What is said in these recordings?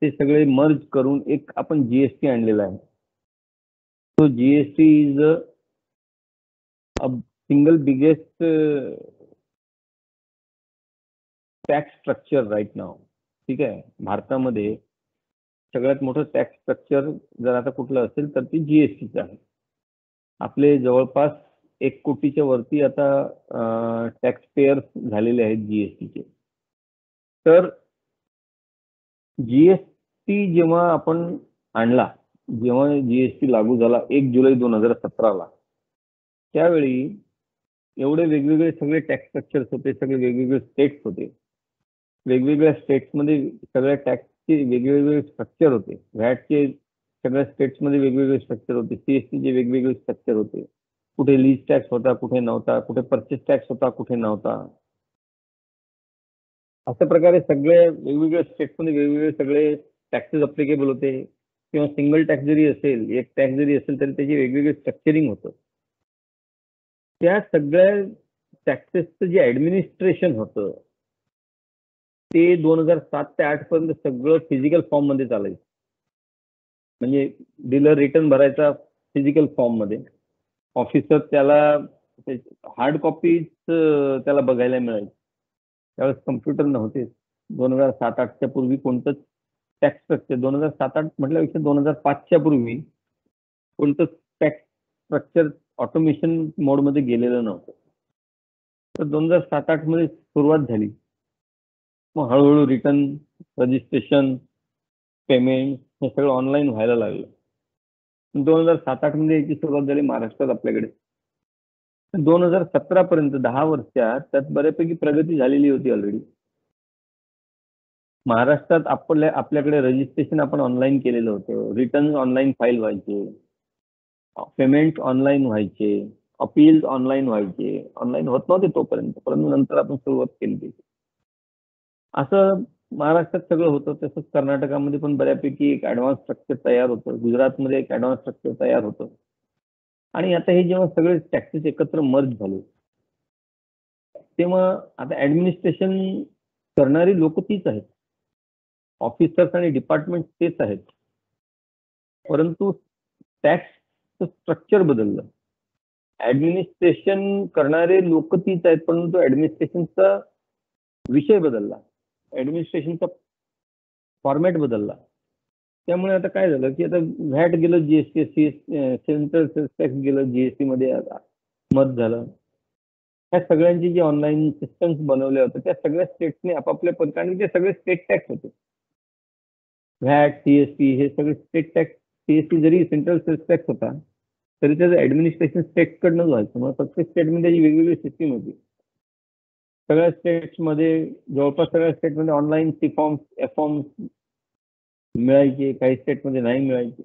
ते सगळे मर्ज करून एक आपण जीएसटी आणलेला आहे. तो GST is a single biggest tax structure right नाव. ठीक आहे, भारतामध्ये सगळ्यात मोठं टॅक्स स्ट्रक्चर जर आता कुठलं असेल तर ती जीएसटीचं आहे. आपले जवळपास 1 कोटीच्या वरती आता टॅक्स पेयर्स झालेले आहेत जीएसटीचे. तर जीएसटी जेव्हा आपण आणला, जेव्हा जीएसटी लागू झाला 1 जुलै 2017ला, त्यावेळी एवढे वेगवेगळे सगळे टॅक्स स्ट्रक्चर्स होते, सगळे वेगवेगळे स्टेट्स होते. वेगवेगळ्या स्टेट्समध्ये सगळ्या टॅक्सचे वेगवेगळे स्ट्रक्चर होते. व्हॅटचे सगळ्या स्टेट्समध्ये वेगवेगळे स्ट्रक्चर होते, सीएसटीचे वेगवेगळे स्ट्रक्चर होते. कुठे लीज टॅक्स होता, कुठे नव्हता, कुठे परचेस टॅक्स होता, कुठे नव्हता. अशा प्रकारे सगळे वेगवेगळ्या स्टेट्समध्ये वेगवेगळे सगळे टॅक्सेस अप्लिकेबल होते. किंवा सिंगल टॅक्स जरी असेल, एक टॅक्स जरी असेल तरी त्याची वेगवेगळे स्ट्रक्चरिंग होतं. त्या सगळ्या टॅक्सेसचं जे ऍडमिनिस्ट्रेशन होतं ते 2007 ते 2008 पर्यंत सगळं फिजिकल फॉर्म मध्ये चालायचं. म्हणजे डीलर रिटर्न भरायचा फिजिकल फॉर्म मध्ये, ऑफिसर त्याला हार्ड कॉपीज त्याला बघायला मिळायची. त्यावेळेस कम्प्युटर नव्हते. 2007-08च्या पूर्वी कोणतंच टॅक्स स्ट्रक्चर, 2007-08 म्हटल्यापेक्षा 2005च्या पूर्वी कोणतंच टॅक्स स्ट्रक्चर ऑटोमेशन मोडमध्ये गेलेलं नव्हतं. तर 2007-08 मध्ये सुरुवात झाली. मग हळूहळू रिटर्न, रजिस्ट्रेशन, पेमेंट हे सगळं ऑनलाईन व्हायला लागलं. 2007-08 मध्ये याची सुरुवात झाली महाराष्ट्रात आपल्याकडे. 2017 पर्यंत 10 वर्षात त्यात बऱ्यापैकी प्रगती झालेली होती ऑलरेडी. महाराष्ट्रात आपल्याकडे रजिस्ट्रेशन आपण ऑनलाईन केलेलं होतं, रिटर्न ऑनलाईन फाईल व्हायचे, पेमेंट ऑनलाईन व्हायचे, अपील्स ऑनलाईन व्हायचे. ऑनलाईन होत नव्हते तोपर्यंत, परंतु नंतर आपण सुरुवात केली. असं महाराष्ट्रात सगळं होतं. तसंच कर्नाटकामध्ये पण बऱ्यापैकी एक ऍडव्हान्स स्ट्रक्चर तयार होतं, गुजरातमध्ये एक ऍडव्हान्स स्ट्रक्चर तयार होतं. आणि आता हे जेव्हा सगळे टॅक्सेस एकत्र मर्ज झाले तेव्हा आता ऍडमिनिस्ट्रेशन करणारी लोक तीच आहेत, ऑफिसर्स आणि डिपार्टमेंट तेच आहेत, परंतु टॅक्स स्ट्रक्चर बदललं. ऍडमिनिस्ट्रेशन करणारे लोक तीच आहेत, परंतु ऍडमिनिस्ट्रेशनचा विषय बदलला, ऍडमिनिस्ट्रेशनचा फॉर्मॅट बदलला. त्यामुळे आता काय झालं की आता व्हॅट गेलं जीएसटी, सेंट्रल सेल्स टॅक्स गेलं जीएसटी मध्ये मत झालं. त्या सगळ्यांची जी ऑनलाईन सिस्टम्स बनवल्या होत्या त्या सगळ्या स्टेट्सने आपापल्या पद्धतीने, ते सगळे स्टेट टॅक्स होते. व्हॅट, सीएसटी हे सगळे स्टेट टॅक्स. सीएसटी जरी सेंट्रल सेल्स टॅक्स होता तरी त्याचं ऍडमिनिस्ट्रेशन स्टेटकडनं व्हायचं. मग प्रत्येक स्टेटमध्ये त्याची वेगवेगळी सिस्टीम होती. सगळ्या स्टेट्समध्ये, जवळपास सगळ्या स्टेटमध्ये online C forms, F forms मिळायचे, काही स्टेटमध्ये नाही मिळायचे.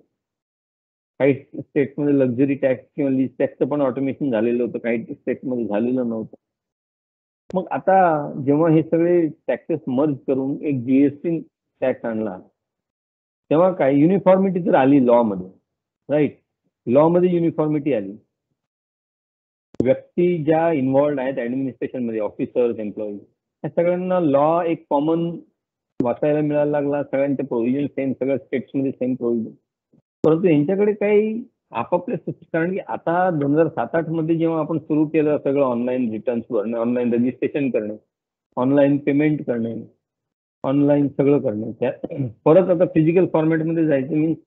काही स्टेटमध्ये लक्झरी टॅक्स किंवा लीज टॅक्सचं पण ऑटोमेशन झालेलं होतं, काही स्टेटमध्ये झालेलं नव्हतं. मग आता जेव्हा हे सगळे टॅक्सेस मर्ज करून एक जीएसटी टॅक्स आणला तेव्हा काय युनिफॉर्मिटी तर आली लॉ मध्ये, राईट. लॉ मध्ये युनिफॉर्मिटी आली. व्यक्ती ज्या इन्व्हॉल्ड आहेत ऍडमिनिस्ट्रेशन मध्ये, ऑफिसर्स, एम्प्लॉईज, या सगळ्यांना लॉ एक कॉमन वाचायला मिळायला लागला. सगळ्यांचे प्रोव्हिजन सेम, सगळ्या स्टेट्समध्ये सेम प्रोव्हिजन. परंतु यांच्याकडे काही आपापले, कारण की आता 2007-08 मध्ये जेव्हा आपण सुरू केलं सगळं ऑनलाईन रिटर्न्स भरणे, ऑनलाईन रजिस्ट्रेशन करणे, ऑनलाईन पेमेंट करणे, ऑनलाईन सगळं करणे, परत आता फिजिकल फॉर्मॅटमध्ये जायचं means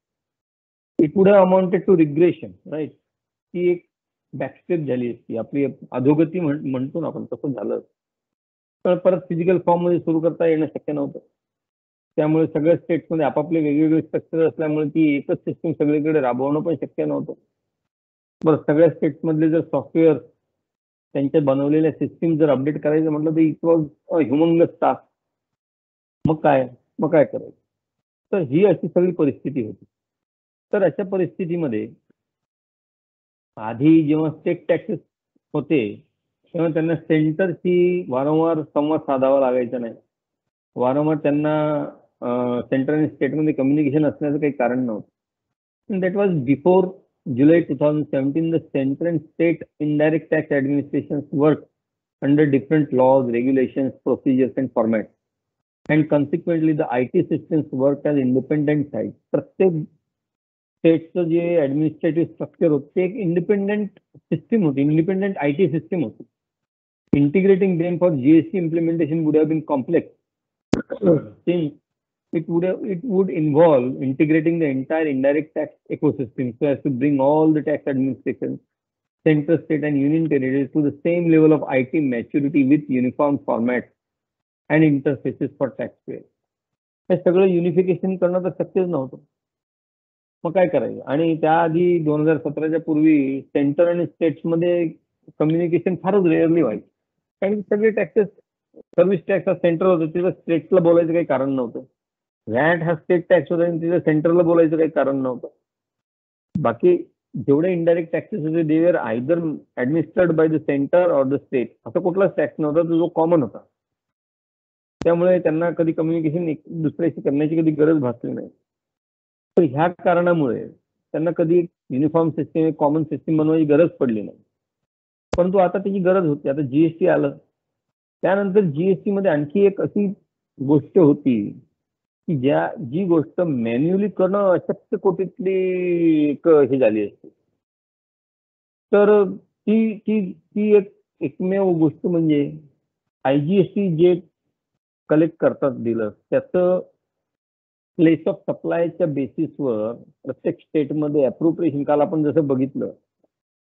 it would have amounted to regression, right. ती एक बॅकस्टेप झाली असती, आपली अधोगती म्हणतो ना आपण, तसं झालं. तर परत फिजिकल फॉर्म मध्ये सुरू करता येणं शक्य नव्हतं. त्यामुळे सगळ्या स्टेट्समध्ये आपापले वेगवेगळे स्ट्रक्चर असल्यामुळे ती एकच सिस्टीम सगळीकडे राबवणं पण शक्य नव्हतं. बरं, सगळ्या स्टेट्समधले जर सॉफ्टवेअर त्यांच्या बनवलेल्या सिस्टीम जर अपडेट करायचं म्हटलं तर it was a humongous task. मग काय करायचं. तर ही अशी सगळी परिस्थिती होती. तर अशा परिस्थितीमध्ये आधी जेव्हा स्टेट टॅक्सेस होते तेव्हा त्यांना सेंटरशी वारंवार संवाद साधावा लागायचा नाही. वारंवार त्यांना सेंटर आणि स्टेटमध्ये कम्युनिकेशन असण्याचं काही कारण नव्हतं. That was before July 2017. The center and state indirect tax administrations work under different laws, regulations, procedures and formats. and consequently the IT systems work as independent sites. प्रत्येक स्टेटचं जे ऍडमिनिस्ट्रेटिव्ह स्ट्रक्चर होतं ते एक independent system होती, independent IT system होती. Integrating them for GST implementation would have been complex. Since it would involve integrating the entire indirect tax ecosystem so as to bring all the tax administration, center, state, and union territories to the same level of IT maturity with uniform formats and interfaces for taxpayers. हे सगळं unification करणं तर शक्यच नव्हतं. मग काय करायचं? आणि त्याआधी 2017च्या पूर्वी सेंटर आणि स्टेट्समध्ये कम्युनिकेशन फारच रेअरली व्हायचं. कारण सगळे टॅक्सेस, सर्व्हिस टॅक्स हा सेंटर होतं, तिथं स्टेट्सला बोलायचं काही कारण नव्हतं. व्हॅट हा स्टेट टॅक्स होता आणि तिथं सेंटरला बोलायचं काही कारण नव्हतं. बाकी जेवढे इनडायरेक्ट टॅक्सेस होते they were either administered by the centre or the state. असा कुठलाच टॅक्स नव्हता जो कॉमन होता. त्यामुळे त्यांना कधी कम्युनिकेशन दुसऱ्याशी करण्याची कधी गरज भासली नाही. तर ह्या कारणामुळे त्यांना कधी युनिफॉर्म सिस्टीम, कॉमन सिस्टीम बनवायची गरज पडली नाही. परंतु आता त्याची गरज होती. आता जीएसटी आलं, त्यानंतर जीएसटी मध्ये आणखी एक अशी गोष्ट होती की जी गोष्ट मॅन्युअली करणं अशक्य कोटीतली एक हे झाली असते. तर ती ती ती एक एकमेव गोष्ट म्हणजे IGST जे कलेक्ट करतात डीलर, त्याचं प्लेस ऑफ सप्लायच्या बेसिसवर प्रत्येक स्टेटमध्ये अप्रोप्रिएशन, काल आपण जसं बघितलं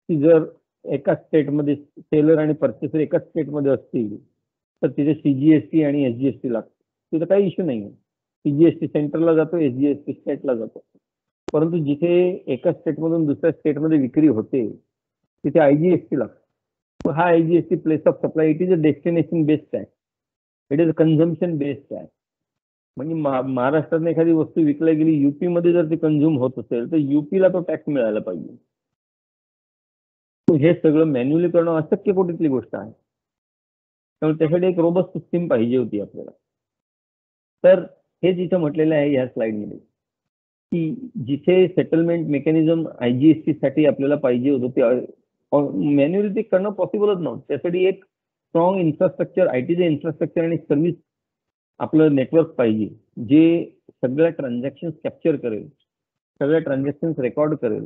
की जर एका स्टेटमध्ये सेलर आणि परचेसर एकाच स्टेटमध्ये असतील तर तिथे CGST आणि SGST लागतं. तिथं काही इश्यू नाही. CGST सेंटरला जातो, SGST स्टेटला जातो. परंतु जिथे एका स्टेटमधून दुसऱ्या स्टेटमध्ये विक्री होते तिथे IGST लागतो. हा IGST place of supply, it is a destination based tax, it is a consumption based tax. म्हणजे महाराष्ट्रात एखादी वस्तू विकल्या गेली, युपी मध्ये जर ती कंझ्युम होत असेल तर युपीला तो टॅक्स मिळायला पाहिजे. हे सगळं मॅन्युअली करणं अशक्य कोटीतली गोष्ट आहे. त्यामुळे त्यासाठी एक रोबस्ट सिस्टीम पाहिजे होती आपल्याला. तर हे जिथं म्हटलेलं आहे या स्लाइडमध्ये की जिथे सेटलमेंट मेकॅनिझम IGST साठी आपल्याला पाहिजे होतं ते मॅन्युअली ते करणं पॉसिबलच नव्हतं. त्यासाठी एक स्ट्रॉंग इन्फ्रास्ट्रक्चर, ITचं इन्फ्रास्ट्रक्चर आणि सर्व्हिस आपलं नेटवर्क पाहिजे जे सगळ्या ट्रान्झॅक्शन कॅप्चर करेल, सगळ्या ट्रान्झॅक्शन रेकॉर्ड करेल.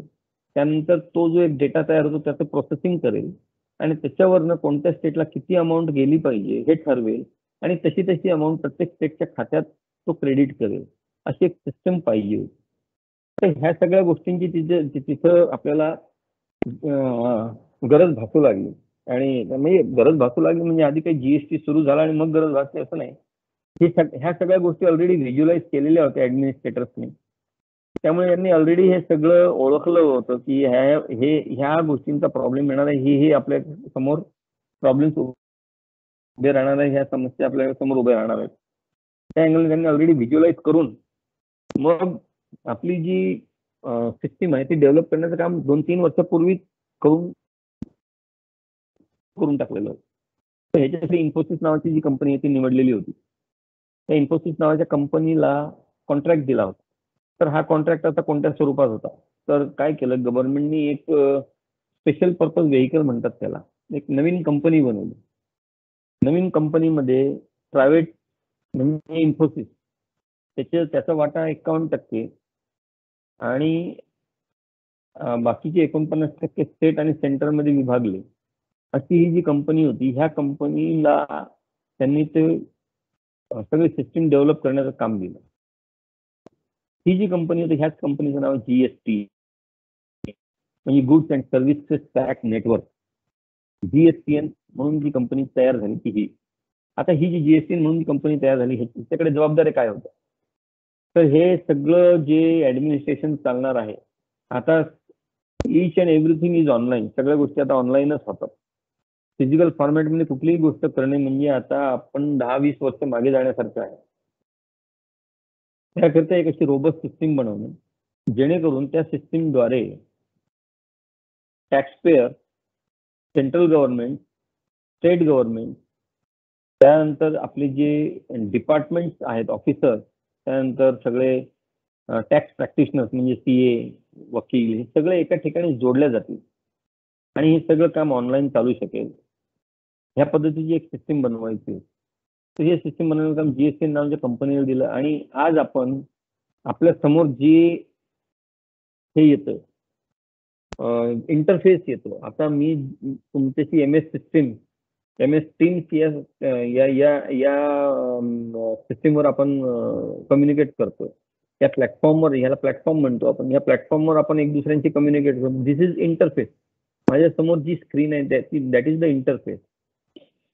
त्यानंतर तो जो एक डेटा तयार होतो त्याचं प्रोसेसिंग करेल आणि त्याच्यावरनं कोणत्या स्टेटला किती अमाऊंट गेली पाहिजे हे ठरवेल आणि तशी अमाऊंट प्रत्येक स्टेटच्या खात्यात तो क्रेडिट करेल. अशी एक सिस्टम पाहिजे होती. तर ह्या सगळ्या गोष्टींची तिथं आपल्याला गरज भासू लागली. आणि म्हणजे गरज भासू लागली म्हणजे आधी काही GST सुरू झाला आणि मग गरज भासली असं नाही. ह्या सगळ्या गोष्टी ऑलरेडी व्हिज्युअलाइज केलेल्या होत्या ऍडमिनिस्ट्रेटर्सनी. त्यामुळे यांनी ऑलरेडी हे सगळं ओळखलं होतं की ह्या गोष्टींचा प्रॉब्लेम येणार आहे, हे आपल्या समोर प्रॉब्लेम्स उभे राहणार आहे, ह्या समस्या आपल्या समोर उभ्या राहणार आहेत. त्या अँगलने त्यांनी ऑलरेडी व्हिज्युअलाइज करून मग आपली जी सिस्टीम आहे ती डेव्हलप करण्याचं काम 2-3 वर्षापूर्वी करून टाकलेलं होतं. तर ह्याच्यासाठी इन्फोसिस नावाची जी कंपनी आहे ती निवडलेली होती. त्या इन्फोसिस नावाच्या कंपनीला कॉन्ट्रॅक्ट दिला होता. तर हा कॉन्ट्रॅक्ट आता कोणत्या स्वरूपात होता, तर काय केलं गव्हर्नमेंटनी एक स्पेशल पर्पज व्हेकल म्हणतात त्याला, एक नवीन कंपनी बनवली. नवीन कंपनीमध्ये प्रायव्हेट म्हणजे इन्फोसिस त्याचा वाटा 51% आणि बाकीचे 49% स्टेट आणि सेंटरमध्ये विभागले. अशी ही जी कंपनी होती, ह्या कंपनीला त्यांनी ते सगळी सिस्टीम डेव्हलप करण्याचं काम दिलं. ही जी कंपनी होती ह्याच कंपनीचं नाव GST म्हणजे goods and services tax network, GSTN म्हणून जी कंपनी तयार झाली ती ही. आता ही जी GSTN म्हणून कंपनी तयार झाली ह्याच्याकडे जबाबदारी काय होत्या, तर हे सगळं जे ऍडमिनिस्ट्रेशन चालणार आहे आता each and everything is online. सगळ्या गोष्टी आता ऑनलाईनच होतात. फिजिकल फॉर्मॅटमध्ये कुठलीही गोष्ट करणे म्हणजे आता आपण 10-20 वर्ष मागे जाण्यासारखं आहे. त्याकरता एक अशी रोबस्ट सिस्टीम बनवणे जेणेकरून त्या सिस्टीमद्वारे टॅक्सपेयर, सेंट्रल गव्हर्नमेंट, स्टेट गव्हर्नमेंट, त्यानंतर आपले जे डिपार्टमेंट्स आहेत ऑफिसर, त्यानंतर सगळे टॅक्स प्रॅक्टिशनर्स म्हणजे CA, वकील, हे सगळे एका ठिकाणी जोडल्या जातील आणि हे सगळं काम ऑनलाईन चालू शकेल. ह्या पद्धतीची एक सिस्टीम बनवायची. तर हे सिस्टीम बनवण्याचं काम जीएसटीएन नावाच्या कंपनीला दिलं आणि आज आपण आपल्या समोर जे हे येतं इंटरफेस येतो. आता मी तुमच्याशी एम एस टीम्स या सिस्टीमवर आपण कम्युनिकेट करतो. या प्लॅटफॉर्मवर, ह्याला प्लॅटफॉर्म म्हणतो आपण, या प्लॅटफॉर्मवर आपण एक दुसऱ्यांशी कम्युनिकेट करतो. दिस इज इंटरफेस. माझ्या समोर जी स्क्रीन आहे दॅट इज द इंटरफेस.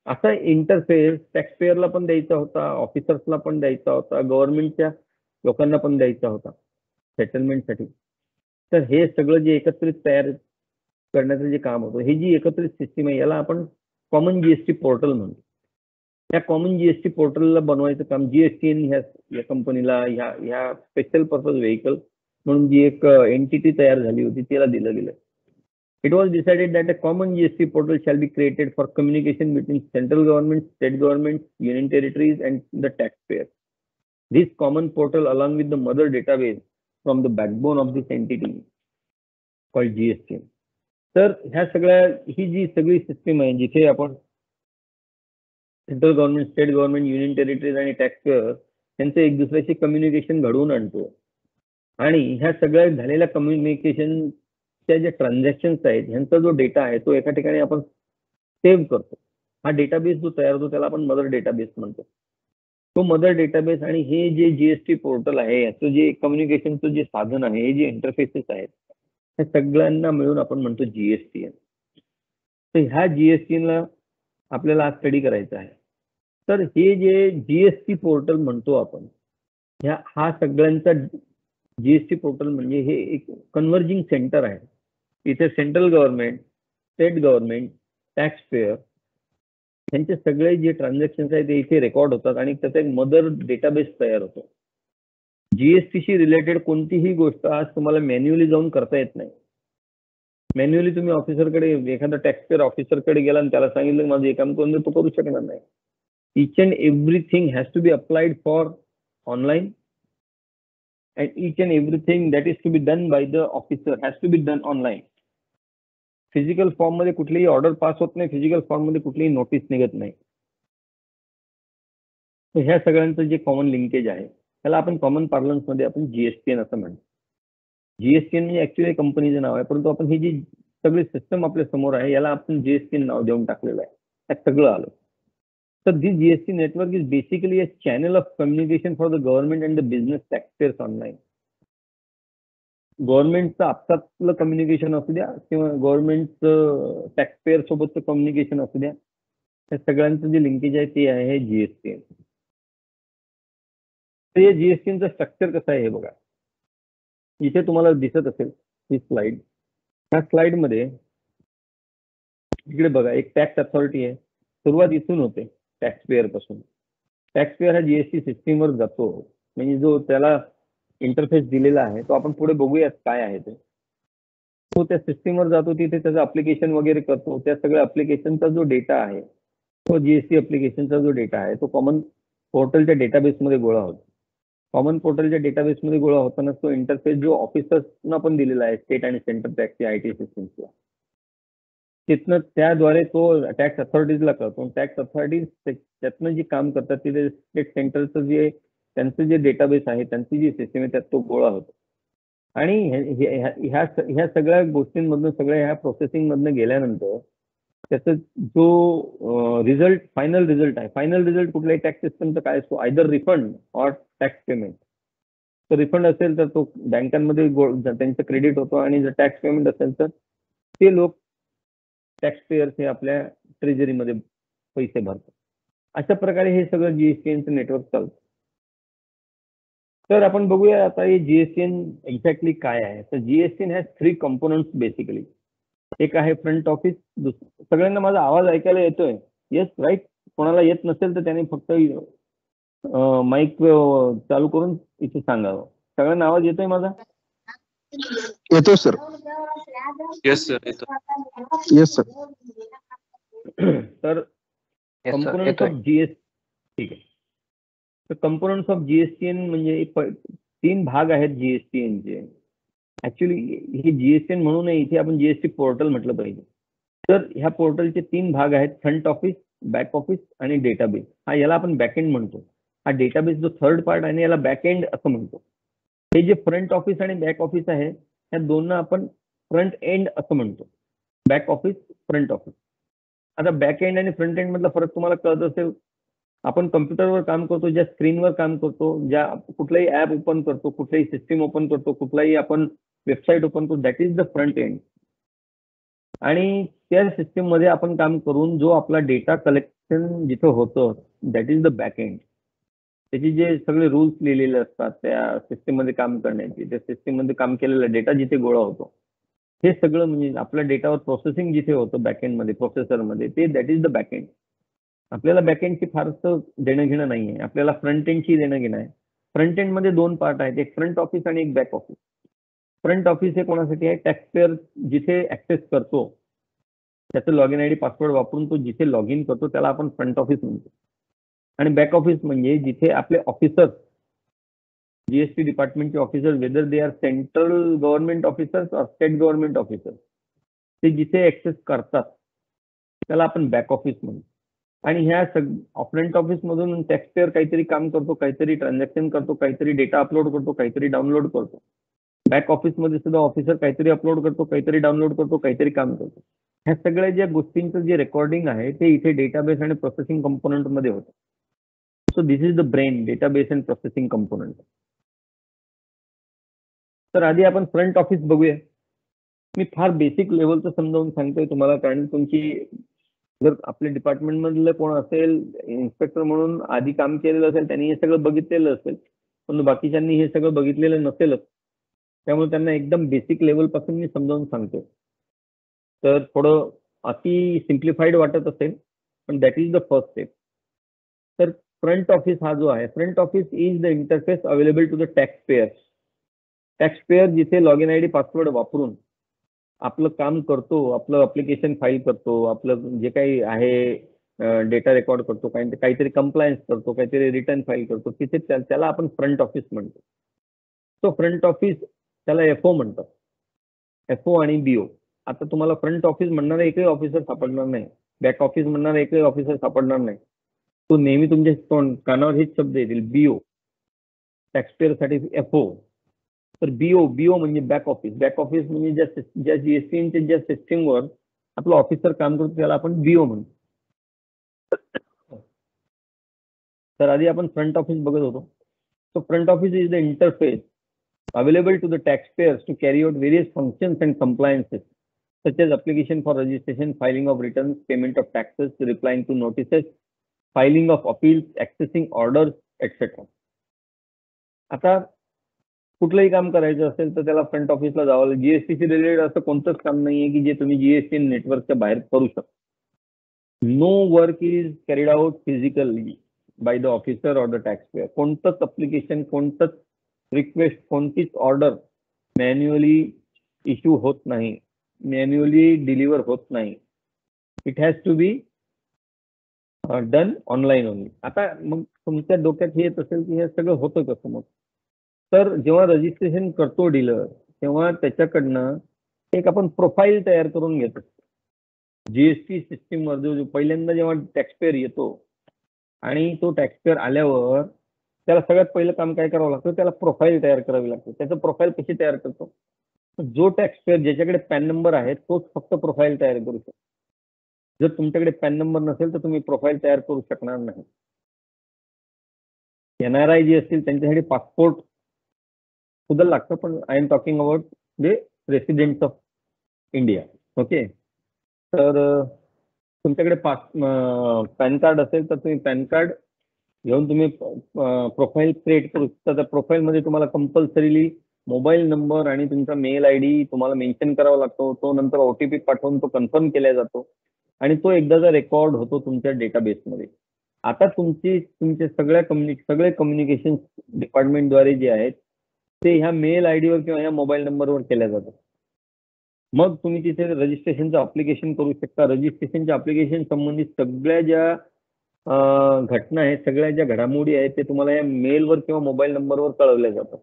असा इंटरफेस टॅक्सपेयरला पण द्यायचा होता, ऑफिसर्सला पण द्यायचा होता, गव्हर्नमेंटच्या लोकांना पण द्यायचा होता सेटलमेंटसाठी. तर हे सगळं जे एकत्रित तयार करण्याचं जे काम होतं, ही जी एकत्रित सिस्टीम आहे याला आपण कॉमन जीएसटी पोर्टल म्हणतो. या कॉमन जीएसटी पोर्टलला बनवायचं काम जीएसटीएन ह्या कंपनीला ह्या स्पेशल पर्पज व्हेकल म्हणून जी एक एंटिटी तयार झाली होती त्याला दिलं गेलं. It was decided that a common GST portal shall be created for communication between central government, state government, union territories, and the taxpayer. This common portal, along with the mother database from the backbone of this entity, called GST. तर ह्या सगळ्या ही जी सगळी system आहे जिथे आपण central government, state government, union territories आणि टॅक्सपेयर यांचं एक दुसऱ्याशी कम्युनिकेशन घडवून आणतो. आणि ह्या सगळ्या झालेल्या कम्युनिकेशन ज्या ट्रान्झॅक्शन्स आहेत ह्यांचा जो डेटा आहे तो एका ठिकाणी आपण सेव्ह करतो. हा डेटाबेस जो तयार होतो त्याला आपण मदर डेटाबेस म्हणतो. तो मदर डेटाबेस आणि हे जे जीएसटी पोर्टल आहे याचं जे कम्युनिकेशनचं जे साधन आहे, हे जे इंटरफेसेस आहेत हे सगळ्यांना मिळून आपण म्हणतो जीएसटीएन. तर ह्या जीएसटीएनला आपल्याला आज स्टडी करायचं आहे. तर हे जे जीएसटी पोर्टल म्हणतो आपण, हा सगळ्यांचा जीएसटी पोर्टल म्हणजे हे एक कन्व्हर्जिंग सेंटर आहे. इथे central government, state government, tax pair यांचे सगळे जे ट्रान्झॅक्शन्स आहेत ते इथे रेकॉर्ड होतात आणि त्याचा एक मदर डेटाबेस तयार होतो. जीएसटीशी रिलेटेड कोणतीही गोष्ट आज तुम्हाला मॅन्युअली जाऊन करता येत नाही. मॅन्युअली तुम्ही ऑफिसरकडे, एखादा टॅक्स पेयर ऑफिसरकडे गेला आणि त्याला सांगितलं माझं हे काम करून तो करू शकणार नाही. each and everything has to be applied for online, and each and everything that is to be done by the officer has to be done online. Physical form मध्ये कुठलीही ऑर्डर पास होत नाही, फिजिकल फॉर्म मध्ये कुठलीही notice निघत नाही. तर ह्या सगळ्यांचं जे कॉमन लिंकेज आहे त्याला आपण कॉमन पार्लन्स मध्ये आपण जीएसटीएन असं म्हणतो. जीएसटीएन म्हणजे ऍक्च्युअली कंपनीचं नाव आहे, परंतु आपण ही जी सगळी सिस्टम आपल्या समोर आहे याला आपण जीएसटीएन नाव देऊन टाकलेलं आहे. त्यात सगळं आलं. So this GST network is basically a channel of communication for the government and the business taxpayers online. गव्हर्नमेंटचं आपसातलं कम्युनिकेशन असू द्या किंवा गव्हर्नमेंटचं टॅक्सपेयर सोबतचं कम्युनिकेशन असू द्या, त्या सगळ्यांचं जे लिंकेज आहे ते आहे जीएसटीएन. तर या जीएसटीएनचं स्ट्रक्चर कसं आहे हे बघा. इथे तुम्हाला दिसत असेल ही स्लाइड. ह्या स्लाइडमध्ये इकडे बघा एक टॅक्स अथॉरिटी आहे. सुरुवात इथून होते टॅक्सपेयर पासून. टॅक्सपेयर हा जीएसटी सिस्टीमवर जातो, म्हणजे जो त्याला इंटरफेस दिलेला आहे तो आपण पुढे बघूयात काय आहे ते. तो त्या सिस्टीमवर जातो, तिथे त्याचं अप्लिकेशन वगैरे करतो. त्या सगळ्या अप्लिकेशनचा जो डेटा आहे तो जीएसटी अप्लिकेशनचा जो डेटा आहे तो कॉमन पोर्टलच्या डेटाबेसमध्ये गोळा होतो. कॉमन पोर्टलच्या डेटाबेसमध्ये गोळा होताना तो इंटरफेस जो ऑफिसर्सना पण दिलेला आहे स्टेट आणि सेंट्रल टॅक्सच्या आयटी सिस्टीम्सला, तिथनं त्याद्वारे तो टॅक्स अथॉरिटीजला करतो. टॅक्स अथॉरिटीज त्यातनं जे काम करतात तिथे स्टेट सेंट्रलचं जे त्यांचं जे डेटाबेस आहे, त्यांची जी सिस्टीम आहे त्यात तो गोळा होतो. आणि ह्या सगळ्या गोष्टींमधनं, सगळ्या ह्या प्रोसेसिंग गेल्यानंतर त्याचा जो रिझल्ट, फायनल रिझल्ट आहे, फायनल रिझल्ट कुठल्याही टॅक्स सिस्टमचा काय असतो, either refund or tax payment. तर रिफंड असेल तर तो बँकांमध्ये त्यांचं क्रेडिट होतो, आणि जर टॅक्स पेमेंट असेल तर ते लोक टॅक्स पेयर्स हे आपल्या ट्रेजरीमध्ये पैसे भरतात. अशा प्रकारे हे सगळं जीएसटीएनचं नेटवर्क चालतं. तर आपण बघूया आता हे जीएसटीएन एक्झॅक्टली काय आहे. तर जीएसटीएन हॅज 3 कंपोनंट्स बेसिकली. एक आहे फ्रंट ऑफिस. सगळ्यांना माझा आवाज ऐकायला येतोय? Yes, right. कोणाला येत नसेल तर त्याने फक्त माईक चालू करून इथे सांगावं. सगळ्यांना आवाज येतोय माझा? येतो सर. येस सर, येतो. Yes sir. तर कंपोनंट्स ऑफ जीएसटी, ठीक आहे. तर कंपोनंट्स ऑफ जीएसटीएन म्हणजे 3 भाग आहेत जीएसटीएनचे. ऍक्च्युली हे जीएसटीएन म्हणून इथे आपण जीएसटी पोर्टल म्हटलं पाहिजे. तर ह्या पोर्टलचे 3 भाग आहेत. फ्रंट ऑफिस, बॅक ऑफिस आणि डेटाबेस, हा याला आपण बॅकएंड म्हणतो. हा डेटाबेस जो थर्ड पार्ट आहे याला बॅकएंड असं म्हणतो. हे जे फ्रंट ऑफिस आणि बॅक ऑफिस आहे या दोनना आपण फ्रंट एंड असं म्हणतो. Back office, front office. आता बॅक एंड आणि फ्रंट एंड मधला फरक तुम्हाला कळत असेल. आपण कम्प्युटरवर काम करतो, ज्या स्क्रीनवर काम करतो, ज्या कुठलाही ऍप ओपन करतो, कुठलाही सिस्टीम ओपन करतो, कुठलाही आपण वेबसाईट ओपन करतो, that is the front end. आणि त्या सिस्टीम मध्ये आपण काम करून जो आपला डेटा कलेक्शन जिथं होतं that is the back end. त्याचे जे सगळे रूल्स लिहिलेले असतात त्या सिस्टीम मध्ये काम करण्याचे, त्या सिस्टीम मध्ये काम केलेला डेटा जिथे गोळा होतो, हे सगळं म्हणजे आपल्या डेटावर प्रोसेसिंग जिथे होतं बॅकएंड मध्ये, प्रोसेसरमध्ये, ते दॅट इज द बॅकएंड. आपल्याला बॅकएंडची फारसं देणं घेणं नाही आहे, आपल्याला फ्रंट एंडची देणं घेणं आहे. फ्रंट एंड मध्ये दोन पार्ट आहेत, एक फ्रंट ऑफिस आणि एक बॅक ऑफिस. फ्रंट ऑफिस हे कोणासाठी आहे? टॅक्सपेअर जिथे ऍक्सेस करतो त्याचं लॉग इन आयडी पासवर्ड वापरून तो जिथे लॉग इन करतो त्याला आपण फ्रंट ऑफिस म्हणतो. आणि बॅक ऑफिस म्हणजे जिथे आपले ऑफिसर, जीएसटी डिपार्टमेंटचे officer, whether they are central government officers और स्टेट गव्हर्नमेंट ऑफिसर्स, ते जिथे ऍक्सेस करतात त्याला आपण बॅक ऑफिस म्हणतो. आणि ह्या फ्रंट ऑफिस मधून टॅक्सपेअर काहीतरी काम करतो, काहीतरी ट्रान्झॅक्शन करतो, काहीतरी डेटा अपलोड करतो, काहीतरी डाउनलोड करतो. बॅक ऑफिस मध्ये सुद्धा ऑफिसर काहीतरी अपलोड करतो, काहीतरी डाउनलोड करतो, काहीतरी काम करतो. ह्या सगळ्या ज्या गोष्टींचं जे रेकॉर्डिंग आहे ते इथे डेटाबेस आणि प्रोसेसिंग कंपोनंट मध्ये होतं. So this is the brain, database and processing component. तर आधी आपण फ्रंट ऑफिस बघूया. मी फार बेसिक लेवलचं समजावून सांगतोय तुम्हाला, कारण तुमची जर आपल्या डिपार्टमेंट मधलं कोण असेल इन्स्पेक्टर म्हणून आधी काम केलेलं असेल त्यांनी हे सगळं बघितलेलं असेल, पण बाकीच्यांनी हे सगळं बघितलेलं नसेलच. त्यामुळे त्यांना एकदम बेसिक लेवल पासून मी समजावून सांगतोय. तर थोडं अति सिम्प्लिफाईड वाटत असेल पण that is the first step. तर फ्रंट ऑफिस हा जो आहे, front office is the interface available to the taxpayer. Taxpayer जिथे लॉग इन आयडी पासवर्ड वापरून आपलं काम करतो, आपलं अप्लिकेशन फाईल करतो, आपलं जे काही आहे डेटा रेकॉर्ड करतो, काहीतरी कंप्लायन्स करतो, काहीतरी रिटर्न फाईल करतो, तिथे त्याला आपण फ्रंट ऑफिस म्हणतो. तो फ्रंट ऑफिस त्याला एफओ म्हणतात, एफओ आणि बीओ. आता तुम्हाला फ्रंट ऑफिस म्हणणारा एकही ऑफिसर सापडणार नाही, बॅक ऑफिस म्हणणारा एकही ऑफिसर सापडणार नाही. तो नेहमी तुमच्या कानावर हेच शब्द येतील, बीओ, टॅक्सपेअर साठी एफओ. तर बीओ, बीओ म्हणजे बॅक ऑफिस. बॅक ऑफिस म्हणजे ज्या जीएसटीच्या ज्या सिस्टीमवर आपलं ऑफिसर काम करतो त्याला आपण बीओ म्हणतो. तर आधी आपण फ्रंट ऑफिस बघत होतो. So front office is the interface available to the taxpayers to carry out various functions and compliances such as application for registration, filing of returns, payment of taxes, replying to notices, filing of appeals, accessing orders, etc. आता कुठलंही काम करायचं असेल तर त्याला front ऑफिसला जावं लागेल. जीएसटीशी रिलेटेड असं कोणतंच काम नाहीये की जे तुम्ही जीएसटी नेटवर्कच्या बाहेर करू शकता. No work is carried out physically by the officer or the taxpayer. कोणतंच अप्लिकेशन, कोणतंच रिक्वेस्ट, कोणतीच ऑर्डर मॅन्युअली इश्यू होत नाही, मॅन्युअली डिलिव्हर होत नाही. It has to be done online only. आता मग तुमच्या डोक्यात हे येत असेल की हे सगळं होतं कसं मग? तर जेव्हा रजिस्ट्रेशन करतो डीलर तेव्हा त्याच्याकडनं एक आपण प्रोफाईल तयार करून घेतो. जीएसटी सिस्टीम वर जो पहिल्यांदा जेव्हा टॅक्सपेअर येतो आणि तो टॅक्सपेअर आल्यावर त्याला सगळ्यात पहिलं काम काय करावं लागतं, त्याला प्रोफाईल तयार करावी लागते. त्याचं प्रोफाईल कशी तयार करतो? जो टॅक्सपेअर ज्याच्याकडे पॅन नंबर आहे तोच फक्त प्रोफाईल तयार करू शकतो. जर तुमच्याकडे पॅन नंबर नसेल तर तुम्ही प्रोफाईल तयार करू शकणार नाही. एनआरआय जे असतील त्यांच्यासाठी पासपोर्ट सुद्धा लागतं, पण I am talking about the residents of India. Okay. तर तुमच्याकडे पॅन कार्ड असेल तर तुम्ही पॅन कार्ड घेऊन तुम्ही प्रोफाईल क्रिएट करू शकता. त्या प्रोफाईलमध्ये तुम्हाला कंपल्सरीली मोबाईल नंबर आणि तुमचा मेल आयडी तुम्हाला मेन्शन करावा लागतो. तो नंतर ओटीपी पाठवून तो कन्फर्म केला जातो आणि तो एकदाचा रेकॉर्ड होतो तुमच्या डेटाबेसमध्ये. आता तुमचे सगळे कम्युनिकेशन डिपार्टमेंटद्वारे जे आहेत ते ह्या मेल आयडीवर किंवा ह्या मोबाईल नंबरवर केल्या जातात. मग तुम्ही तिथे रजिस्ट्रेशनचं अप्लिकेशन करू शकता. रजिस्ट्रेशनच्या अप्लिकेशन संबंधित सगळ्या ज्या घटना आहेत, सगळ्या ज्या घडामोडी आहेत ते तुम्हाला या मेलवर किंवा मोबाईल नंबरवर कळवल्या जातात.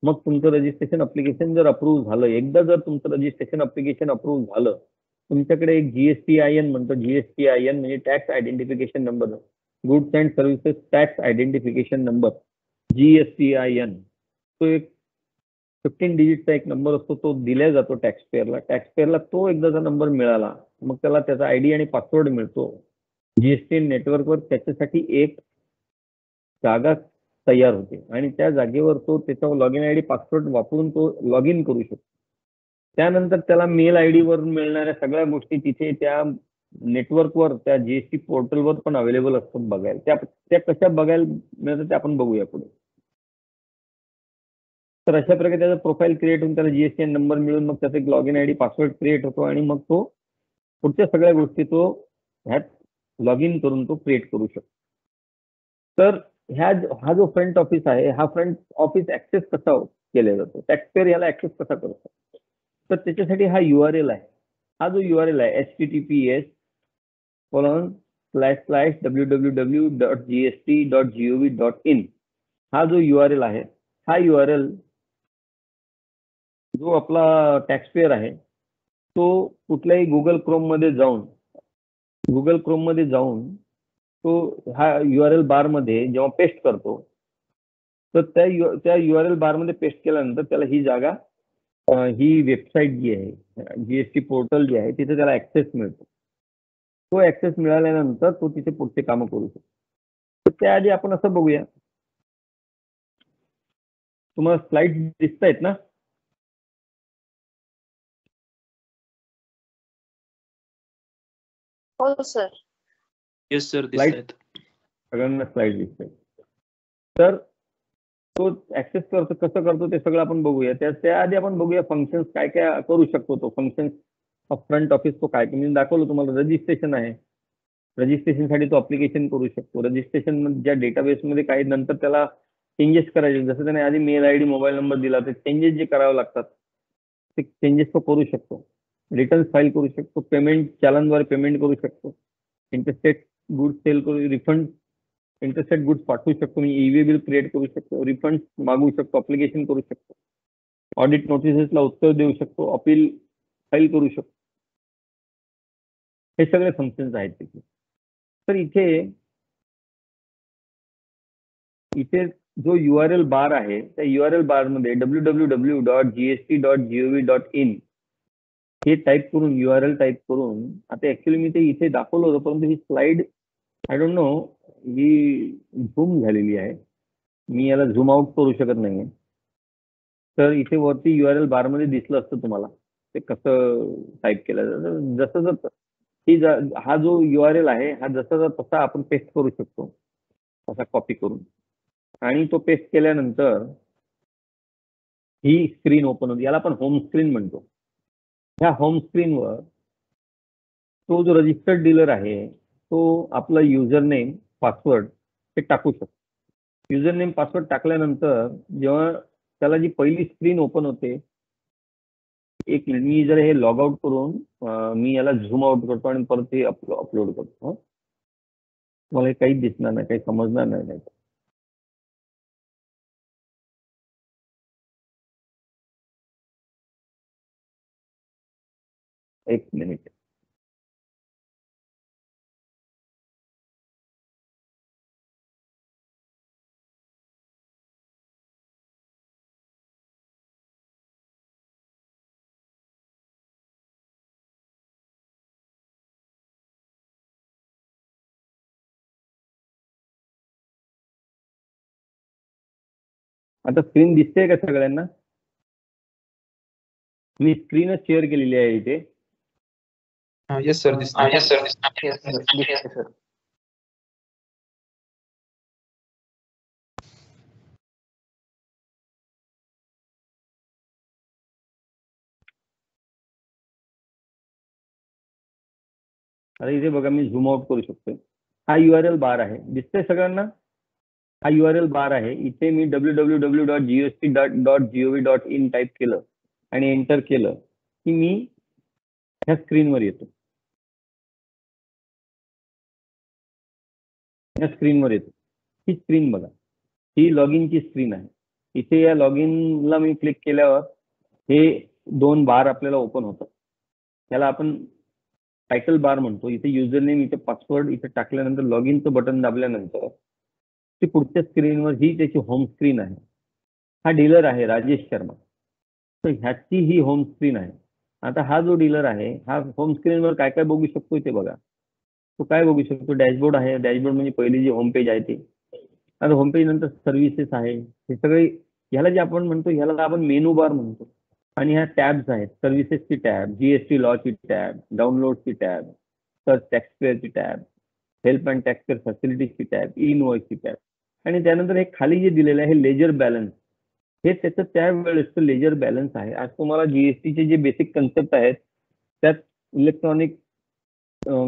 मग तुमचं रजिस्ट्रेशन अप्लिकेशन जर अप्रूव्ह झालं, एकदा जर तुमचं रजिस्ट्रेशन अप्लिकेशन अप्रूव्ह झालं तुमच्याकडे एक GSTIN म्हणतो. GSTIN म्हणजे tax identification number, goods and services tax identification number, GSTIN. तो एक 15 डिजिटचा एक नंबर असतो, तो दिला जातो टॅक्सपेअरला. टॅक्सपेअरला तो एकदाचा नंबर मिळाला मग त्याला त्याचा ID आणि पासवर्ड मिळतो. GSTN नेटवर्कवर त्याच्यासाठी एक जागा तयार होते आणि त्या जागेवर तो त्याचा लॉग इन ID पासवर्ड वापरून तो लॉग इन करू शकतो. त्यानंतर त्याला मेल ID वर मिळणाऱ्या सगळ्या गोष्टी तिथे त्या नेटवर्कवर त्या GST पोर्टलवर पण अवेलेबल असतात बघायला. त्या कशा बघायला मिळतात ते आपण बघूया पुढे. तर अशा प्रकारे त्याचा प्रोफाईल क्रिएट होऊन त्याला GSTN नंबर मिळून मग त्याचा एक log in ID password create होतो आणि मग तो पुढच्या सगळ्या गोष्टी तो ह्यात लॉग इन करून तो क्रिएट करू शकतो. तर हा जो फ्रंट ऑफिस आहे, हा फ्रंट ऑफिस ऍक्सेस कसा केला जातो, टॅक्सपेअर याला ऍक्सेस कसा करतो, तर त्याच्यासाठी हा URL आहे. हा जो URL आहे https://www.gst.gov.in हा जो URL आहे, हा URL जो आपला टॅक्सपेअर आहे तो कुठल्याही गुगल क्रोम मध्ये जाऊन तो हा URL बार मध्ये जेव्हा पेस्ट करतो तर त्या URL बार मध्ये पेस्ट केल्यानंतर त्याला ही जागा, ही वेबसाईट जी आहे, GST पोर्टल जे आहे, तिथे त्याला ऍक्सेस मिळतो. तो ऍक्सेस मिळाल्यानंतर तो तिथे पुढचे कामं करू शकतो. तर त्याआधी आपण असं बघूया, तुम्हाला स्लाइड दिसतायत ना? हो सर. Yes sir, Slide. दिसतायत. सगळ्यांना स्लाइड दिसतंय. तर तो ऍक्सेस करतो, कसं करतो ते सगळं आपण बघूया. त्याआधी आपण बघूया फंक्शन्स काय काय करू शकतो. तो फंक्शन फ्रंट ऑफिस तो काय, मी दाखवलं तुम्हाला. रजिस्ट्रेशन आहे, रजिस्ट्रेशनसाठी तो अप्लिकेशन करू शकतो. रजिस्ट्रेशन ज्या डेटाबेसमध्ये काही नंतर त्याला चेंजेस करायचे, जसं त्याने आधी मेल ID मोबाईल नंबर दिला, ते चेंजेस जे करावे लागतात ते चेंजेस तो करू शकतो. रिटर्न फाईल करू शकतो, पेमेंट चलनद्वारे पेमेंट करू शकतो, इंटरस्टेट गुड्स सेल करू, रिफंड इंटरस्टेट गुड्स पाठवू शकतो, मी EV बिल क्रिएट करू शकतो, रिफंड मागवू शकतो, अप्लिकेशन करू शकतो, ऑडिट नोटिसेसला उत्तर देऊ शकतो, अपील फाईल करू शकतो. हे सगळे फंक्शन्स आहेत तिथे. तर इथे जो URL बार आहे त्या URL बार मध्ये www.gst.gov.in हे टाईप करून, URL टाईप करून, आता ऍक्च्युली मी ते इथे दाखवलं होतं परंतु ही स्लाइड आय डोंट नो ही झूम झालेली आहे, मी याला झूम आउट करू शकत नाहीये. तर इथे वरती URL बार मध्ये दिसलं असतं तुम्हाला ते कसं टाईप केलं जातं. जसं हा जो URL आहे हा जसा तसा आपण पेस्ट करू शकतो, असा कॉपी करून, आणि तो पेस्ट केल्यानंतर ही स्क्रीन ओपन होते. याला आपण होम स्क्रीन म्हणतो. ह्या होम स्क्रीनवर तो जो रजिस्टर्ड डीलर आहे तो आपला युजर नेम पासवर्ड हे टाकू शकतो. युजर नेम पासवर्ड टाकल्यानंतर जेव्हा त्याला जी पहिली स्क्रीन ओपन होते, एक मिनिट, मी जर हे लॉग आउट करून मी याला झूम आउट करतो आणि परत हे अपलोड करतो. मला हे काहीच दिसणार नाही, काही समजणार नाही. एक मिनिट. आता स्क्रीन दिसते का सगळ्यांना? मी स्क्रीनच शेअर केलेली आहे इथे. येस सर, दिसतंय. Yes, sir. दिसतंय सर. आता इथे बघा, मी झूम आउट करू शकतो. हा URL बार आहे, दिसतंय सगळ्यांना? हा URL बार आहे. इथे मी www.gst.gov.in टाईप केलं आणि एंटर केलं की मी ह्या स्क्रीनवर येतो. ही स्क्रीन बघा, ही लॉग इनची स्क्रीन आहे. इथे या लॉग इनला मी क्लिक केल्यावर हे दोन बार आपल्याला ओपन होतात. त्याला आपण टायटल बार म्हणतो, इथे युजर नेम, इथे पासवर्ड, इथे टाकल्यानंतर लॉग इनचं बटन दाबल्यानंतर ती पुढच्या स्क्रीनवर ही त्याची होम स्क्रीन आहे. हा डीलर आहे राजेश शर्मा, तर ह्याची ही होम स्क्रीन आहे. आता हा जो डीलर आहे हा होम स्क्रीनवर काय काय बघू शकतो ते बघा. तो काय बघू शकतो, डॅशबोर्ड आहे. डॅशबोर्ड म्हणजे पहिली जी होम पेज आहे ते. आता होम पेज नंतर सर्व्हिसेस आहे. हे सगळे ह्याला जे आपण म्हणतो ह्याला आपण मेनू बार म्हणतो. आणि ह्या टॅब्स आहेत, सर्व्हिसेसची टॅब, जीएसटी लॉची टॅब, डाउनलोडची टॅब, सर्च टॅक्सपेअरची टॅब, हेल्प अँड टॅक्सपेअर फॅसिलिटीजची टॅब, ई इनवॉइसची टॅब. आणि त्यानंतर हे खाली जे दिलेलं आहे हे लेजर बॅलन्स, हे त्याचं त्यावेळेसचं लेजर बॅलन्स आहे. आज तुम्हाला जीएसटीचे जे बेसिक कन्सेप्ट आहेत त्यात electronic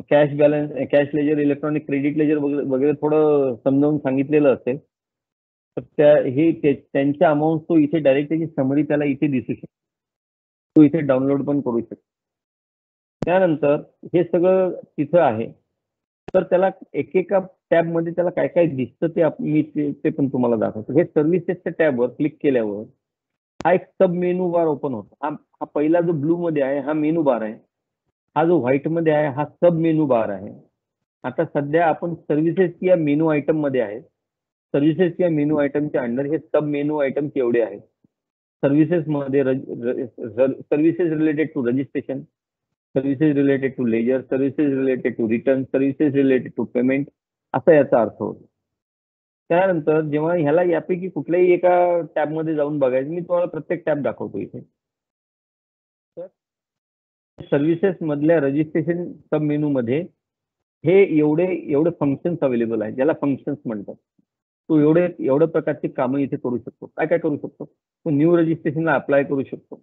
cash balance, cash ledger, electronic credit ledger वगैरे थोडं समजावून सांगितलेलं असेल. तर त्यांच्या अमाऊंट तो इथे डायरेक्ट त्याची समरी त्याला इथे दिसू शकतो, तो इथे डाउनलोड पण करू शकतो. त्यानंतर हे सगळं तिथं आहे. तर त्याला एकेका टॅबमध्ये त्याला काय काय दिसतं मी ते पण तुम्हाला दाखवतो. हे सर्व्हिसेसच्या टॅबवर क्लिक केल्यावर हा एक सब मेनू बार ओपन होतो. हा पहिला जो ब्लू मध्ये आहे हा मेनू बार आहे. हा जो व्हाईट मध्ये आहे हा सब मेनू बार आहे. आता सध्या आपण सर्व्हिसेस या मेनू आयटम मध्ये आहे. सर्व्हिसेस या मेनू आयटमच्या अंडर हे सब मेनू आयटम केवढे आहेत. सर्व्हिसेस मध्ये services related to registration, services related to ledger, services related to return, services related to payment, असा याचा अर्थ होतो. त्यानंतर जेव्हा ह्याला यापैकी कुठल्याही एका टॅबमध्ये जाऊन बघायचं, मी तुम्हाला प्रत्येक टॅब दाखवतो इथे. सर्व्हिसेस मधल्या रजिस्ट्रेशन सब मेनू मध्ये हे एवढे फंक्शन्स अवेलेबल आहेत, ज्याला फंक्शन्स म्हणतात. तो एवढ्या प्रकारची कामं इथे करू शकतो. काय काय करू शकतो, तो न्यू रजिस्ट्रेशनला अप्लाय करू शकतो.